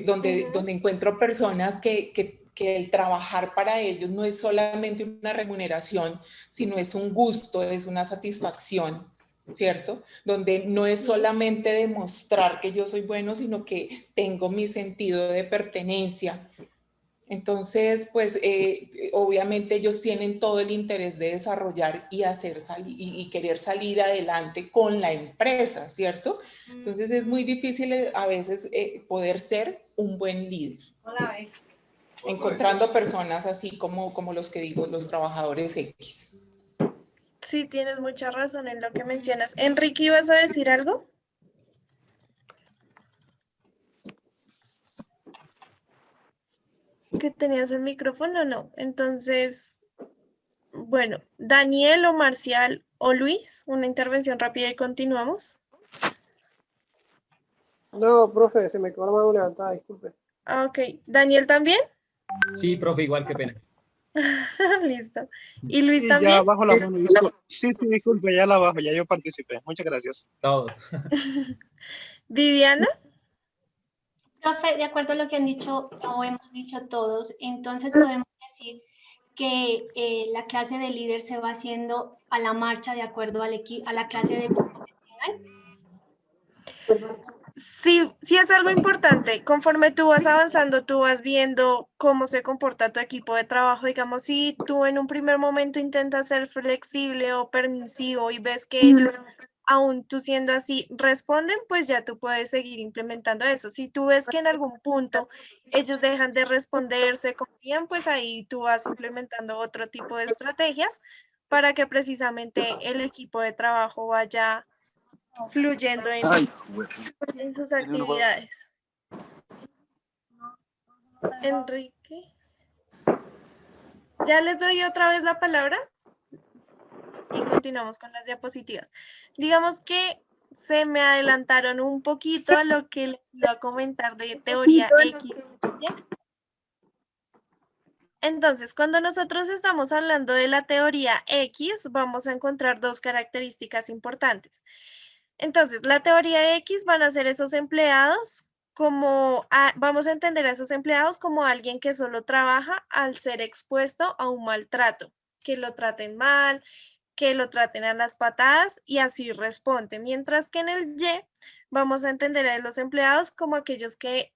Donde encuentro personas que el trabajar para ellos no es solamente una remuneración, sino es un gusto, es una satisfacción, ¿cierto? Donde no es solamente demostrar que yo soy bueno, sino que tengo mi sentido de pertenencia. Entonces, pues obviamente ellos tienen todo el interés de desarrollar y y querer salir adelante con la empresa, ¿cierto? Entonces es muy difícil a veces poder ser un buen líder. Encontrando personas así como los que digo, los trabajadores X. Sí, tienes mucha razón en lo que mencionas. Enrique, ¿ibas a decir algo? ¿Que tenías el micrófono? No. Entonces, bueno, Daniel o Marcial o Luis, una intervención rápida y continuamos. No, profe, se me quedó la mano levantada, disculpe. Ah, ok. ¿Daniel también? Sí, profe, igual, qué pena. Listo. ¿Y Luis Sí, también? ya bajo la mano, disculpe. Sí, disculpe, ya la bajo, ya yo participé. Muchas gracias. Todos. ¿Viviana? Profe, de acuerdo a lo que han dicho o hemos dicho todos, entonces podemos decir que la clase de líder se va haciendo a la marcha de acuerdo a la clase de equipo que tengan. Sí, sí es algo importante. Conforme tú vas avanzando, tú vas viendo cómo se comporta tu equipo de trabajo. Digamos, si tú en un primer momento intentas ser flexible o permisivo y ves que ellos, aún tú siendo así, responden, pues ya tú puedes seguir implementando eso. Si tú ves que en algún punto ellos dejan de responder, se confían, pues ahí tú vas implementando otro tipo de estrategias para que precisamente el equipo de trabajo vaya fluyendo en sus actividades. Enrique, ya les doy otra vez la palabra y continuamos con las diapositivas. Digamos que se me adelantaron un poquito a lo que les iba a comentar de teoría X. Entonces, cuando nosotros estamos hablando de la teoría X, vamos a encontrar dos características importantes. Entonces, la teoría X van a ser esos empleados vamos a entender a esos empleados como alguien que solo trabaja al ser expuesto a un maltrato, que lo traten mal, que lo traten a las patadas y así responde. Mientras que en el Y vamos a entender a los empleados como aquellos que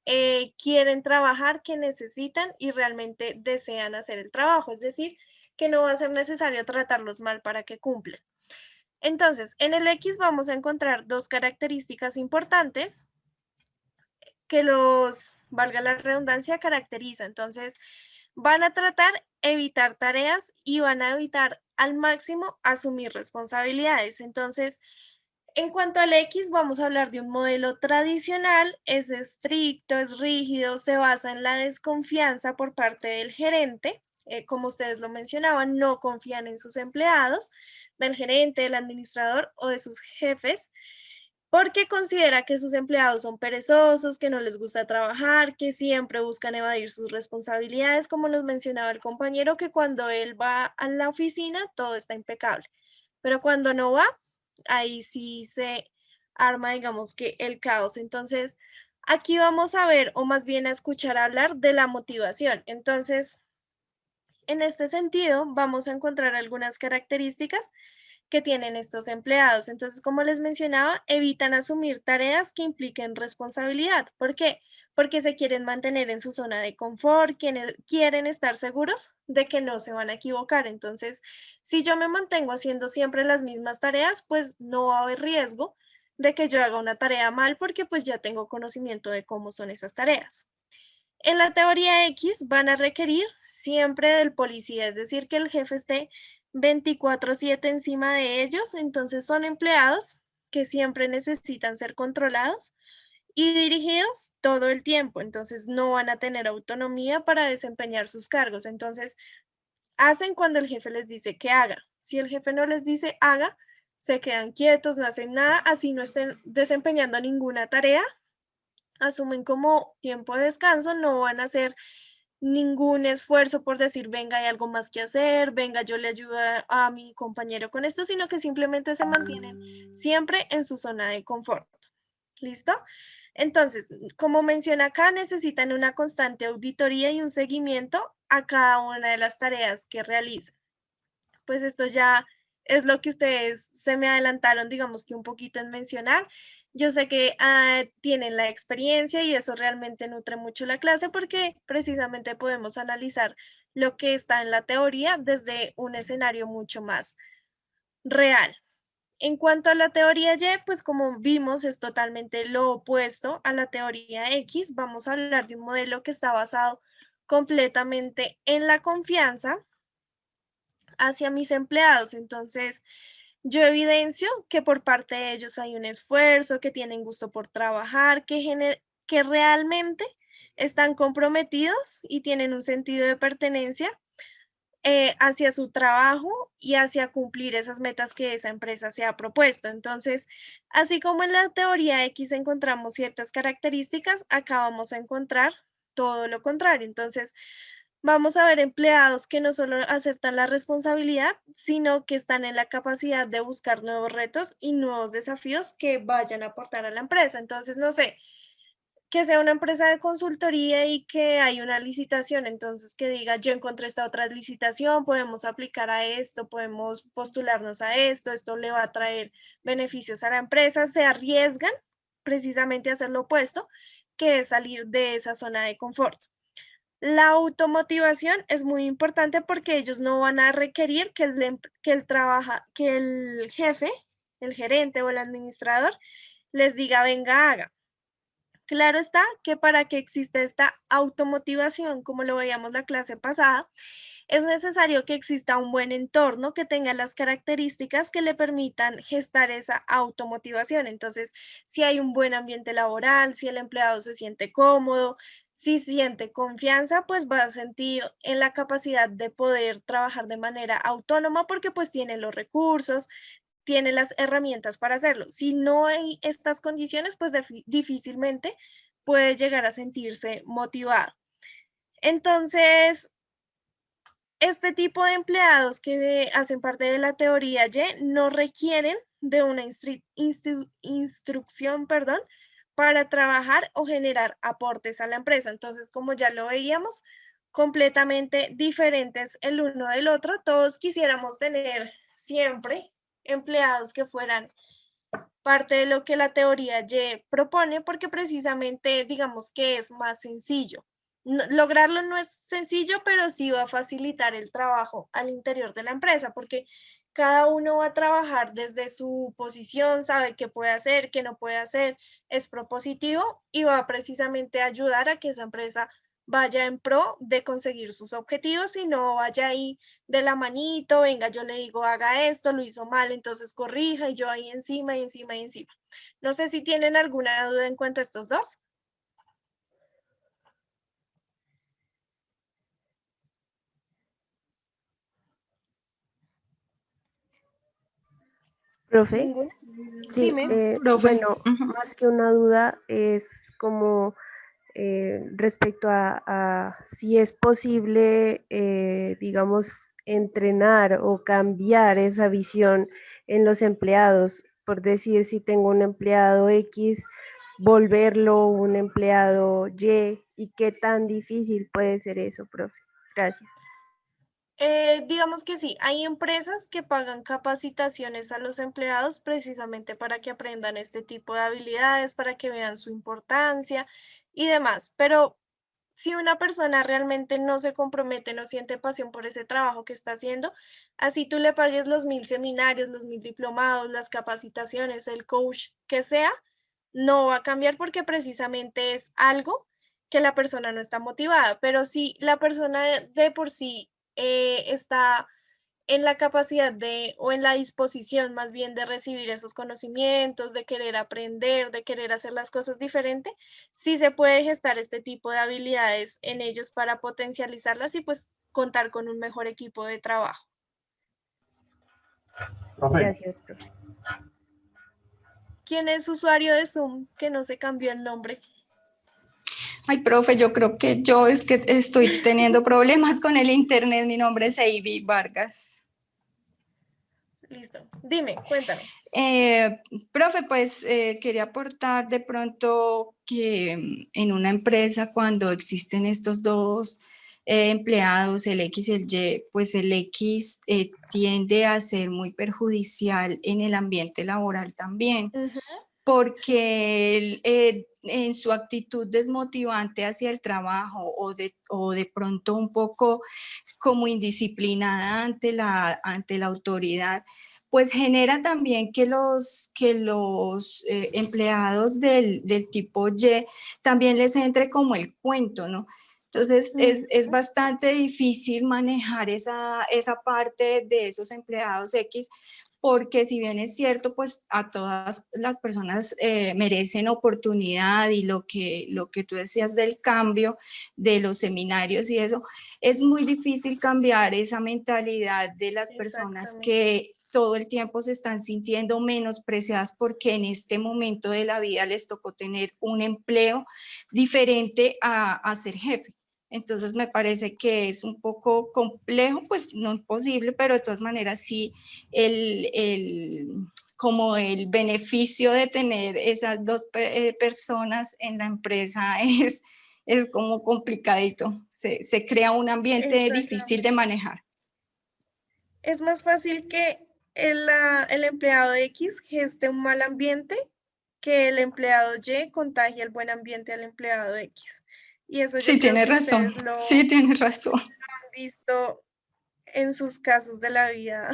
quieren trabajar, que necesitan y realmente desean hacer el trabajo, es decir, que no va a ser necesario tratarlos mal para que cumplan. Entonces, en el X vamos a encontrar dos características importantes que valga la redundancia, caracteriza. Entonces, van a tratar evitar tareas y van a evitar al máximo asumir responsabilidades. Entonces, en cuanto al X, vamos a hablar de un modelo tradicional, es estricto, es rígido, se basa en la desconfianza por parte del gerente, como ustedes lo mencionaban, no confían en sus empleados, del gerente, del administrador o de sus jefes, porque considera que sus empleados son perezosos, que no les gusta trabajar, que siempre buscan evadir sus responsabilidades, como nos mencionaba el compañero, que cuando él va a la oficina todo está impecable. pero cuando no va, ahí sí se arma, digamos que el caos. Entonces, aquí vamos a ver, o más bien a escuchar hablar de la motivación. Entonces, en este sentido, vamos a encontrar algunas características que tienen estos empleados. Entonces, como les mencionaba, evitan asumir tareas que impliquen responsabilidad. ¿Por qué? Porque se quieren mantener en su zona de confort, quieren estar seguros de que no se van a equivocar. Entonces, si yo me mantengo haciendo siempre las mismas tareas, pues no va a haber riesgo de que yo haga una tarea mal porque pues ya tengo conocimiento de cómo son esas tareas. En la teoría X van a requerir siempre del policía, es decir, que el jefe esté 24/7 encima de ellos, entonces son empleados que siempre necesitan ser controlados y dirigidos todo el tiempo, entonces no van a tener autonomía para desempeñar sus cargos, entonces hacen cuando el jefe les dice que haga. Si el jefe no les dice haga, se quedan quietos, no hacen nada, así no estén desempeñando ninguna tarea, asumen como tiempo de descanso, no van a hacer ningún esfuerzo por decir, venga, hay algo más que hacer, venga, yo le ayudo a mi compañero con esto, sino que simplemente se mantienen siempre en su zona de confort. ¿Listo? Entonces, como menciona acá, necesitan una constante auditoría y un seguimiento a cada una de las tareas que realizan. Pues esto ya es lo que ustedes se me adelantaron, digamos que un poquito en mencionar. Yo sé que tienen la experiencia y eso realmente nutre mucho la clase porque precisamente podemos analizar lo que está en la teoría desde un escenario mucho más real. En cuanto a la teoría Y, pues como vimos es totalmente lo opuesto a la teoría X. Vamos a hablar de un modelo que está basado completamente en la confianza hacia mis empleados. Entonces, yo evidencio que por parte de ellos hay un esfuerzo, que tienen gusto por trabajar, que realmente están comprometidos y tienen un sentido de pertenencia hacia su trabajo y hacia cumplir esas metas que esa empresa se ha propuesto. Entonces, así como en la teoría X encontramos ciertas características, acá vamos a encontrar todo lo contrario. Entonces, vamos a ver empleados que no solo aceptan la responsabilidad, sino que están en la capacidad de buscar nuevos retos y nuevos desafíos que vayan a aportar a la empresa. Entonces, no sé, que sea una empresa de consultoría y que hay una licitación, entonces que diga, yo encontré esta otra licitación, podemos aplicar a esto, podemos postularnos a esto, esto le va a traer beneficios a la empresa, se arriesgan precisamente a hacer lo opuesto, que es salir de esa zona de confort. La automotivación es muy importante porque ellos no van a requerir que el jefe, el gerente o el administrador les diga, venga, haga. Claro está que para que exista esta automotivación, como lo veíamos la clase pasada, es necesario que exista un buen entorno que tenga las características que le permitan gestar esa automotivación. Entonces, si hay un buen ambiente laboral, si el empleado se siente cómodo, si siente confianza, pues va a sentir en la capacidad de poder trabajar de manera autónoma porque pues tiene los recursos, tiene las herramientas para hacerlo. Si no hay estas condiciones, pues difícilmente puede llegar a sentirse motivado. Entonces, este tipo de empleados que hacen parte de la teoría Y no requieren de una instrucción, para trabajar o generar aportes a la empresa. Entonces, como ya lo veíamos, completamente diferentes el uno del otro. Todos quisiéramos tener siempre empleados que fueran parte de lo que la teoría Y propone, porque precisamente digamos que es más sencillo. Lograrlo no es sencillo, pero sí va a facilitar el trabajo al interior de la empresa, porque cada uno va a trabajar desde su posición, sabe qué puede hacer, qué no puede hacer, es propositivo y va precisamente a ayudar a que esa empresa vaya en pro de conseguir sus objetivos y no vaya ahí de la manito, venga, yo le digo, haga esto, lo hizo mal, entonces corrija y yo ahí encima y encima y encima. No sé si tienen alguna duda en cuanto a estos dos. Profe, ¿Ninguna? sí, Dime. bueno, más que una duda es como respecto a si es posible, digamos, entrenar o cambiar esa visión en los empleados? Por decir, si tengo un empleado X, volverlo un empleado Y qué tan difícil puede ser eso, profe. Gracias. Digamos que sí, hay empresas que pagan capacitaciones a los empleados precisamente para que aprendan este tipo de habilidades, para que vean su importancia y demás, pero si una persona realmente no se compromete, no siente pasión por ese trabajo que está haciendo, así tú le pagues los 1000 seminarios, los 1000 diplomados, las capacitaciones, el coach que sea, no va a cambiar porque precisamente es algo que la persona no está motivada, pero si la persona de por sí está en la capacidad de, o en la disposición más bien de recibir esos conocimientos, de querer aprender, de querer hacer las cosas diferente, sí se puede gestar este tipo de habilidades en ellos para potencializarlas y pues contar con un mejor equipo de trabajo. Profe, Gracias, profe. ¿Quién es usuario de Zoom que no se cambió el nombre? Ay, profe, yo creo que yo es que estoy teniendo problemas con el internet. Mi nombre es Ivy Vargas. Listo. Dime, cuéntame. Profe, pues quería aportar de pronto que en una empresa cuando existen estos dos empleados, el X y el Y, pues el X tiende a ser muy perjudicial en el ambiente laboral también, porque él, en su actitud desmotivante hacia el trabajo o de pronto un poco como indisciplinada ante la autoridad, pues genera también que los empleados del tipo Y también les entre como el cuento, ¿no? Entonces es bastante difícil manejar esa parte de esos empleados X, porque si bien es cierto, pues a todas las personas merecen oportunidad y lo que tú decías del cambio de los seminarios y eso, es muy difícil cambiar esa mentalidad de las personas que todo el tiempo se están sintiendo menospreciadas porque en este momento de la vida les tocó tener un empleo diferente a ser jefe. Entonces me parece que es un poco complejo, pues no imposible, pero de todas maneras sí como el beneficio de tener esas dos personas en la empresa es como complicadito. Se crea un ambiente difícil de manejar. Es más fácil que el empleado X geste un mal ambiente que el empleado Y contagie el buen ambiente al empleado X. Y eso sí, tiene razón. Sí, tienes razón. Lo han visto en sus casos de la vida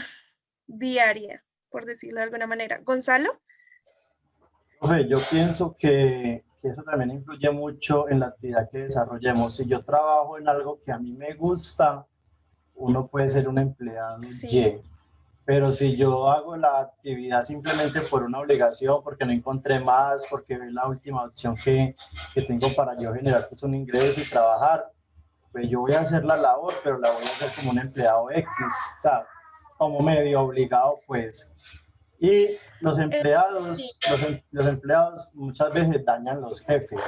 diaria, por decirlo de alguna manera. ¿Gonzalo? Profe, yo pienso que eso también influye mucho en la actividad que desarrollemos. Si yo trabajo en algo que a mí me gusta, uno puede ser un empleado Y. Pero si yo hago la actividad simplemente por una obligación, porque no encontré más, porque es la última opción que tengo para yo generar pues, un ingreso y trabajar, pues yo voy a hacer la labor, pero la voy a hacer como un empleado X, o sea, como medio obligado, pues. Y los empleados, los empleados muchas veces dañan los jefes.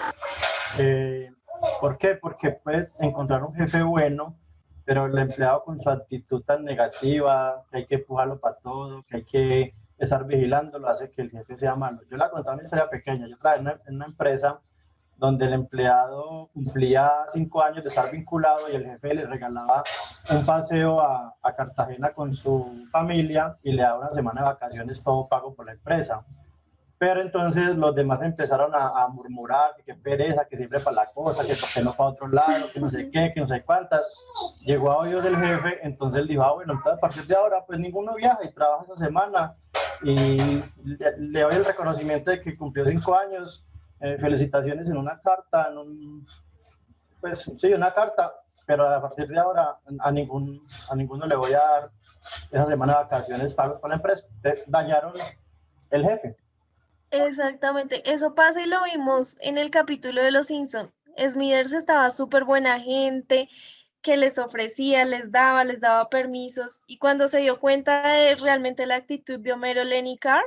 ¿Por qué? Porque puedes encontrar un jefe bueno, pero el empleado con su actitud tan negativa, que hay que empujarlo para todo, que hay que estar vigilándolo, hace que el jefe sea malo. Yo le he contado una historia pequeña. Yo trabajé en una empresa donde el empleado cumplía 5 años de estar vinculado y el jefe le regalaba un paseo a Cartagena con su familia y le daba una semana de vacaciones todo pago por la empresa. Pero entonces los demás empezaron a murmurar que qué pereza, que siempre para la cosa, que por qué no para otro lado, que no sé qué, que no sé cuántas. Llegó a oídos del jefe, entonces él dijo, bueno, entonces a partir de ahora pues ninguno viaja y trabaja esa semana y le doy el reconocimiento de que cumplió 5 años, felicitaciones en una carta, pues sí, una carta, pero a partir de ahora a ninguno le voy a dar esa semana de vacaciones pagos por la empresa. Dañaron el jefe. Exactamente, eso pasa y lo vimos en el capítulo de Los Simpson. Smithers estaba súper buena gente, que les ofrecía, les daba permisos, y cuando se dio cuenta de realmente la actitud de Homero, Lenny y Carl,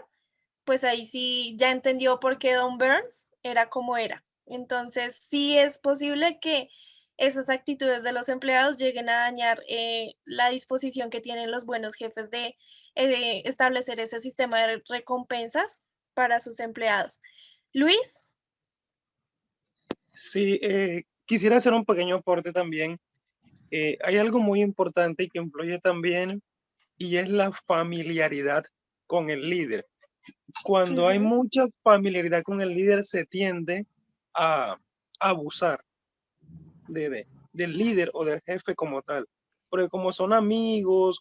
pues ahí sí ya entendió por qué Don Burns era como era. Entonces sí es posible que esas actitudes de los empleados lleguen a dañar la disposición que tienen los buenos jefes de establecer ese sistema de recompensas para sus empleados. Luis. Sí, quisiera hacer un pequeño aporte también. Hay algo muy importante que influye también y es la familiaridad con el líder. Cuando hay mucha familiaridad con el líder se tiende a abusar del líder o del jefe como tal. Porque como son amigos,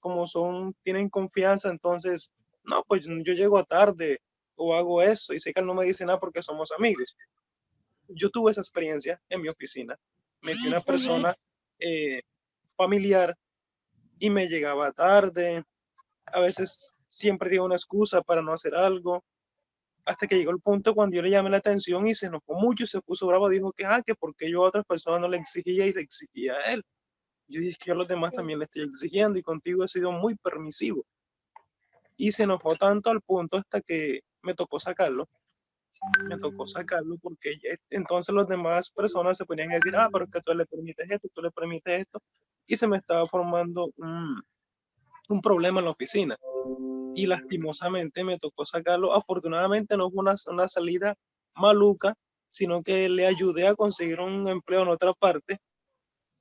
tienen confianza, entonces, no, pues yo llego tarde o hago eso y sé que él no me dice nada porque somos amigos. Yo tuve esa experiencia en mi oficina. Metí una persona familiar y me llegaba tarde. A veces siempre dio una excusa para no hacer algo. Hasta que llegó el punto cuando yo le llamé la atención y se enojó mucho y se puso bravo. Dijo que porque yo a otras personas no le exigía y le exigía a él. Yo dije que yo a los demás también le estoy exigiendo y contigo he sido muy permisivo. Y se enojó tanto al punto hasta que me tocó sacarlo. Me tocó sacarlo porque entonces las demás personas se ponían a decir, pero es que tú le permites esto, tú le permites esto. Y se me estaba formando un problema en la oficina. Y lastimosamente me tocó sacarlo. Afortunadamente no fue una salida maluca, sino que le ayudé a conseguir un empleo en otra parte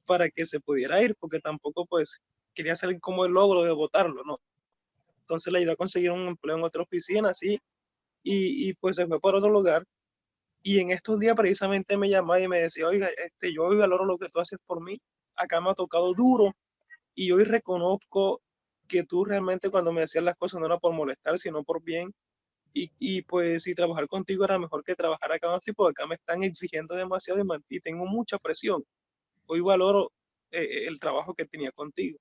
para que se pudiera ir, porque tampoco pues quería hacer como el logro de votarlo, ¿no? Entonces le ayudé a conseguir un empleo en otra oficina, así, y pues se fue por otro lugar. Y en estos días precisamente me llamaba y me decía, oiga, yo hoy valoro lo que tú haces por mí, acá me ha tocado duro, y hoy reconozco que tú realmente cuando me decías las cosas no era por molestar, sino por bien, y pues si trabajar contigo era mejor que trabajar acá, no tipo, acá me están exigiendo demasiado y tengo mucha presión. Hoy valoro el trabajo que tenía contigo.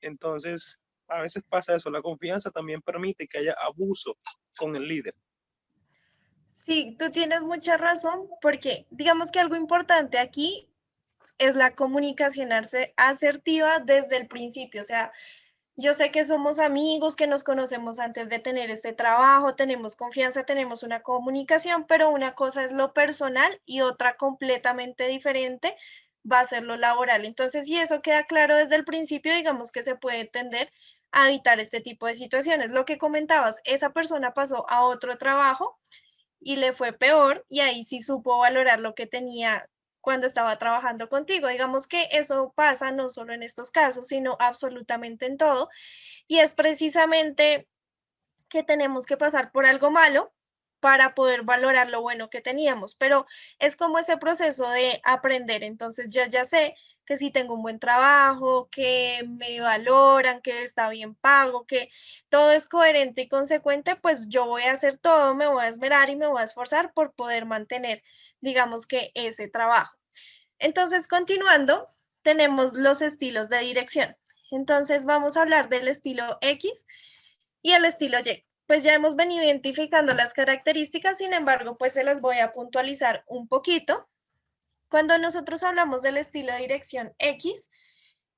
Entonces, a veces pasa eso, la confianza también permite que haya abuso con el líder. Sí, tú tienes mucha razón, porque digamos que algo importante aquí es la comunicación asertiva desde el principio. O sea, yo sé que somos amigos, que nos conocemos antes de tener este trabajo, tenemos confianza, tenemos una comunicación, pero una cosa es lo personal y otra completamente diferente va a ser lo laboral. Entonces, si eso queda claro desde el principio, digamos que se puede tender a evitar este tipo de situaciones. Lo que comentabas, esa persona pasó a otro trabajo y le fue peor y ahí sí supo valorar lo que tenía cuando estaba trabajando contigo. Digamos que eso pasa no solo en estos casos, sino absolutamente en todo. Y es precisamente que tenemos que pasar por algo malo para poder valorar lo bueno que teníamos, pero es como ese proceso de aprender. Entonces yo ya sé que si tengo un buen trabajo, que me valoran, que está bien pago, que todo es coherente y consecuente, pues yo voy a hacer todo, me voy a esmerar y me voy a esforzar por poder mantener, digamos que ese trabajo. Entonces, continuando, tenemos los estilos de dirección. Entonces, vamos a hablar del estilo X y el estilo Y. Pues ya hemos venido identificando las características, sin embargo, pues se las voy a puntualizar un poquito. Cuando nosotros hablamos del estilo de dirección X,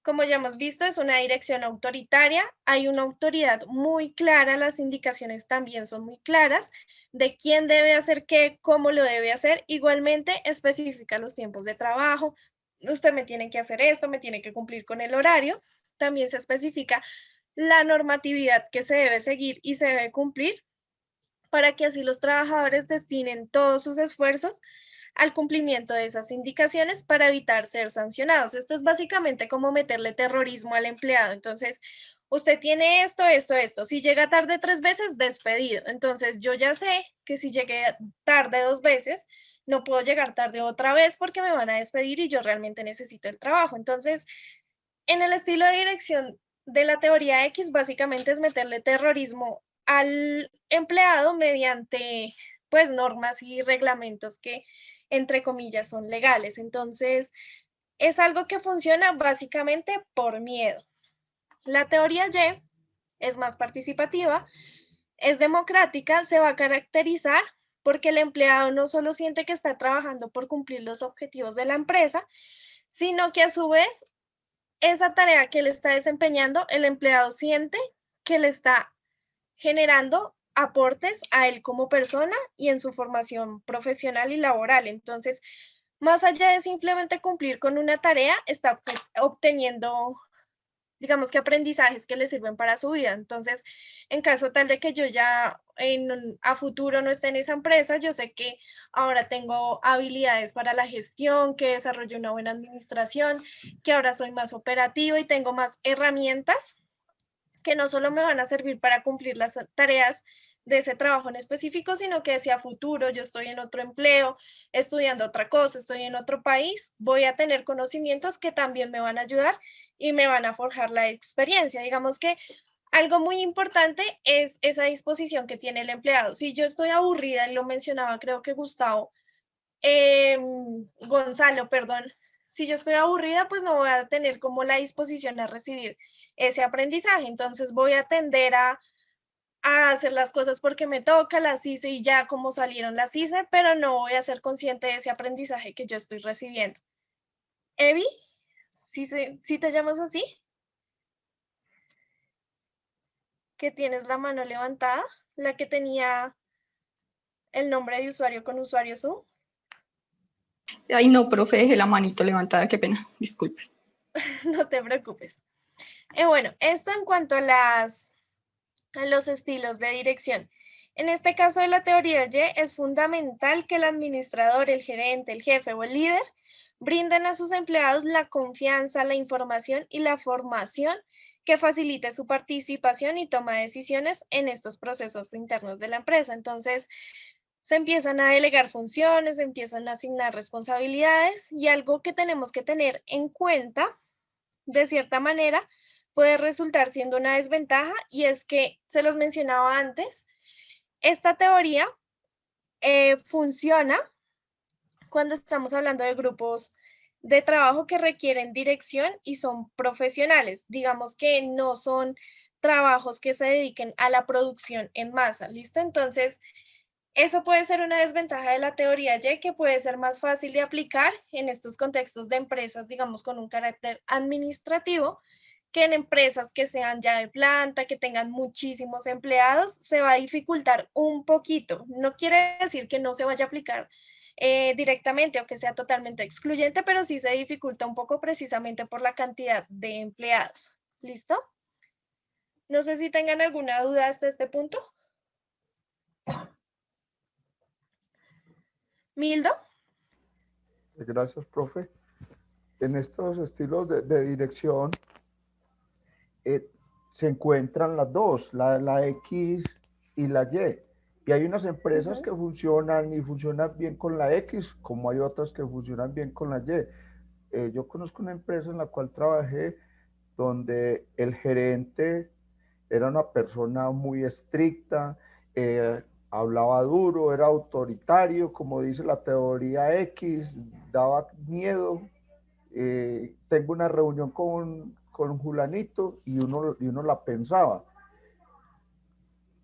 como ya hemos visto, es una dirección autoritaria, hay una autoridad muy clara, las indicaciones también son muy claras de quién debe hacer qué, cómo lo debe hacer. Igualmente especifica los tiempos de trabajo, usted me tiene que hacer esto, me tiene que cumplir con el horario. También se especifica la normatividad que se debe seguir y se debe cumplir para que así los trabajadores destinen todos sus esfuerzos al cumplimiento de esas indicaciones para evitar ser sancionados. Esto es básicamente como meterle terrorismo al empleado. Entonces, usted tiene esto, esto, esto. Si llega tarde 3 veces, despedido. Entonces, yo ya sé que si llegué tarde 2 veces, no puedo llegar tarde otra vez porque me van a despedir y yo realmente necesito el trabajo. Entonces, en el estilo de dirección de la teoría X, básicamente es meterle terrorismo al empleado mediante pues normas y reglamentos que entre comillas son legales. Entonces, es algo que funciona básicamente por miedo. La teoría Y es más participativa, es democrática, se va a caracterizar porque el empleado no solo siente que está trabajando por cumplir los objetivos de la empresa, sino que a su vez esa tarea que él está desempeñando, el empleado siente que le está generando aportes a él como persona y en su formación profesional y laboral. Entonces, más allá de simplemente cumplir con una tarea, está obteniendo, digamos que aprendizajes que le sirven para su vida. Entonces, en caso tal de que yo ya a futuro no esté en esa empresa, yo sé que ahora tengo habilidades para la gestión, que desarrollo una buena administración, que ahora soy más operativa y tengo más herramientas que no solo me van a servir para cumplir las tareas de ese trabajo en específico, sino que si a futuro yo estoy en otro empleo, estudiando otra cosa, estoy en otro país, voy a tener conocimientos que también me van a ayudar y me van a forjar la experiencia. Digamos que algo muy importante es esa disposición que tiene el empleado. Si yo estoy aburrida, y lo mencionaba creo que Gonzalo, perdón, si yo estoy aburrida, pues no voy a tener como la disposición a recibir ese aprendizaje. Entonces voy a tender a hacer las cosas porque me toca, las hice y ya como salieron las hice, pero no voy a ser consciente de ese aprendizaje que yo estoy recibiendo. Evi, ¿sí te llamas así? Que tienes la mano levantada, la que tenía el nombre de usuario con usuario Zoom. Ay, no, profe, dejé la manito levantada, qué pena, disculpe. No te preocupes. Bueno, esto en cuanto a los estilos de dirección. En este caso de la teoría Y, es fundamental que el administrador, el gerente, el jefe o el líder brinden a sus empleados la confianza, la información y la formación que facilite su participación y toma de decisiones en estos procesos internos de la empresa. Entonces, se empiezan a delegar funciones, se empiezan a asignar responsabilidades y algo que tenemos que tener en cuenta, de cierta manera, puede resultar siendo una desventaja y es que, se los mencionaba antes, esta teoría funciona cuando estamos hablando de grupos de trabajo que requieren dirección y son profesionales, digamos que no son trabajos que se dediquen a la producción en masa, ¿listo? Entonces, eso puede ser una desventaja de la teoría Y, que puede ser más fácil de aplicar en estos contextos de empresas, digamos, con un carácter administrativo, que en empresas que sean ya de planta, que tengan muchísimos empleados, se va a dificultar un poquito. No quiere decir que no se vaya a aplicar directamente o que sea totalmente excluyente, pero sí se dificulta un poco precisamente por la cantidad de empleados. ¿Listo? No sé si tengan alguna duda hasta este punto. Mildo. Gracias, profe. En estos estilos de dirección se encuentran las dos, la X y la Y. Y hay unas empresas que funcionan y funcionan bien con la X, como hay otras que funcionan bien con la Y. Yo conozco una empresa en la cual trabajé donde el gerente era una persona muy estricta, hablaba duro, era autoritario, como dice la teoría X, daba miedo. Tengo una reunión con Julanito y uno la pensaba.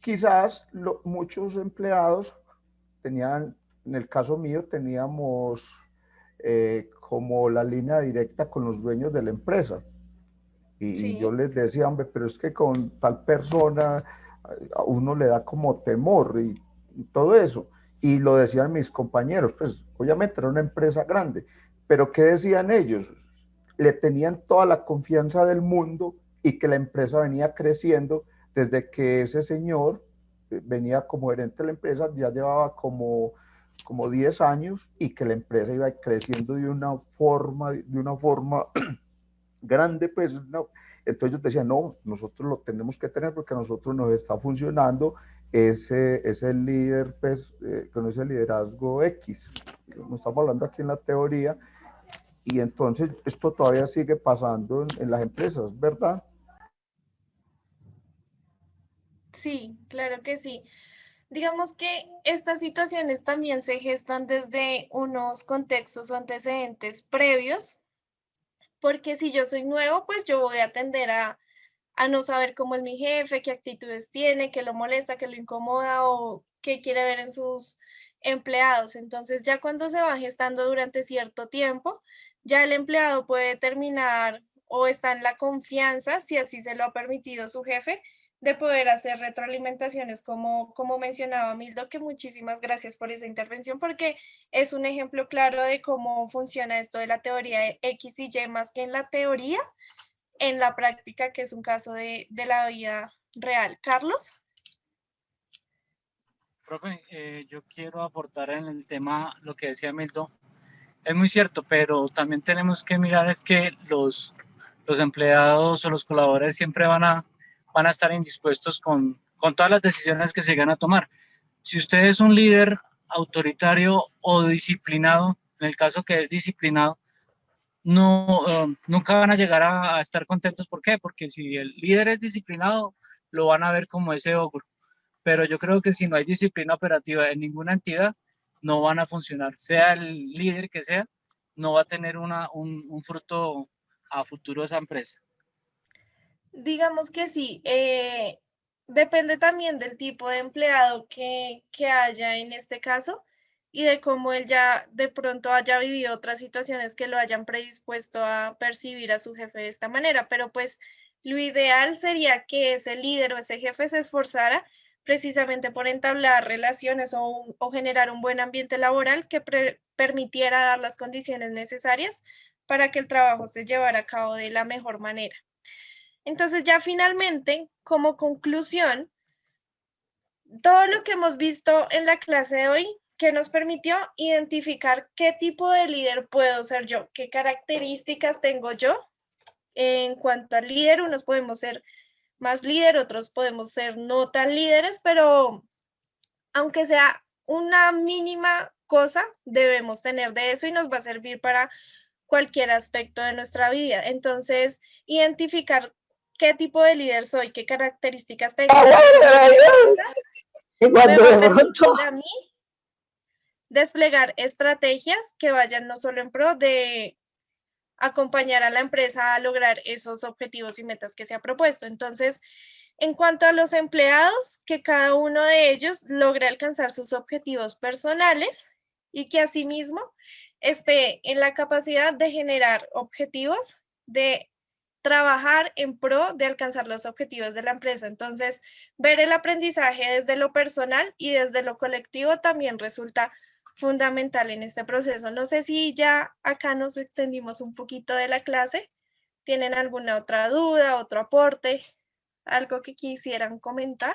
Quizás muchos empleados tenían, en el caso mío, teníamos como la línea directa con los dueños de la empresa. Y yo les decía, hombre, pero es que con tal persona a uno le da como temor y todo eso. Y lo decían mis compañeros, pues obviamente era una empresa grande, pero ¿qué decían ellos? Le tenían toda la confianza del mundo y que la empresa venía creciendo desde que ese señor venía como gerente de la empresa, ya llevaba como 10 años y que la empresa iba creciendo de una forma grande, pues, no. Entonces yo decía, no, nosotros lo tenemos que tener porque a nosotros nos está funcionando ese líder, pues, con ese liderazgo X. Nos estamos hablando aquí en la teoría y entonces esto todavía sigue pasando en las empresas, ¿verdad? Sí, claro que sí. Digamos que estas situaciones también se gestan desde unos contextos o antecedentes previos, porque si yo soy nuevo, pues yo voy a tender a no saber cómo es mi jefe, qué actitudes tiene, qué lo molesta, qué lo incomoda o qué quiere ver en sus empleados. Entonces ya cuando se va gestando durante cierto tiempo, ya el empleado puede determinar o está en la confianza, si así se lo ha permitido su jefe, de poder hacer retroalimentaciones como mencionaba Mildo, que muchísimas gracias por esa intervención, porque es un ejemplo claro de cómo funciona esto de la teoría de X y Y, más que en la teoría, en la práctica, que es un caso de la vida real. Carlos. Profe, yo quiero aportar en el tema lo que decía Mildo. Es muy cierto, pero también tenemos que mirar es que los empleados o los colaboradores siempre van a estar indispuestos con todas las decisiones que se van a tomar. Si usted es un líder autoritario o disciplinado, en el caso que es disciplinado, nunca van a llegar a estar contentos. ¿Por qué? Porque si el líder es disciplinado, lo van a ver como ese ogro. Pero yo creo que si no hay disciplina operativa en ninguna entidad, no van a funcionar. Sea el líder que sea, no va a tener un fruto a futuro esa empresa. Digamos que sí, depende también del tipo de empleado que haya en este caso y de cómo él ya de pronto haya vivido otras situaciones que lo hayan predispuesto a percibir a su jefe de esta manera, pero pues lo ideal sería que ese líder o ese jefe se esforzara precisamente por entablar relaciones o generar un buen ambiente laboral que permitiera dar las condiciones necesarias para que el trabajo se llevara a cabo de la mejor manera. Entonces ya finalmente, como conclusión, todo lo que hemos visto en la clase de hoy, que nos permitió identificar qué tipo de líder puedo ser yo, qué características tengo yo en cuanto al líder. Unos podemos ser más líder, otros podemos ser no tan líderes, pero aunque sea una mínima cosa, debemos tener de eso y nos va a servir para cualquier aspecto de nuestra vida. Entonces, identificar qué tipo de líder soy, qué características tengo, me va a permitir a mí desplegar estrategias que vayan no solo en pro de acompañar a la empresa a lograr esos objetivos y metas que se ha propuesto. Entonces, en cuanto a los empleados, que cada uno de ellos logre alcanzar sus objetivos personales y que asimismo esté en la capacidad de generar objetivos, de trabajar en pro de alcanzar los objetivos de la empresa. Entonces, ver el aprendizaje desde lo personal y desde lo colectivo también resulta fundamental en este proceso. No sé si ya acá nos extendimos un poquito de la clase. ¿Tienen alguna otra duda, otro aporte, algo que quisieran comentar?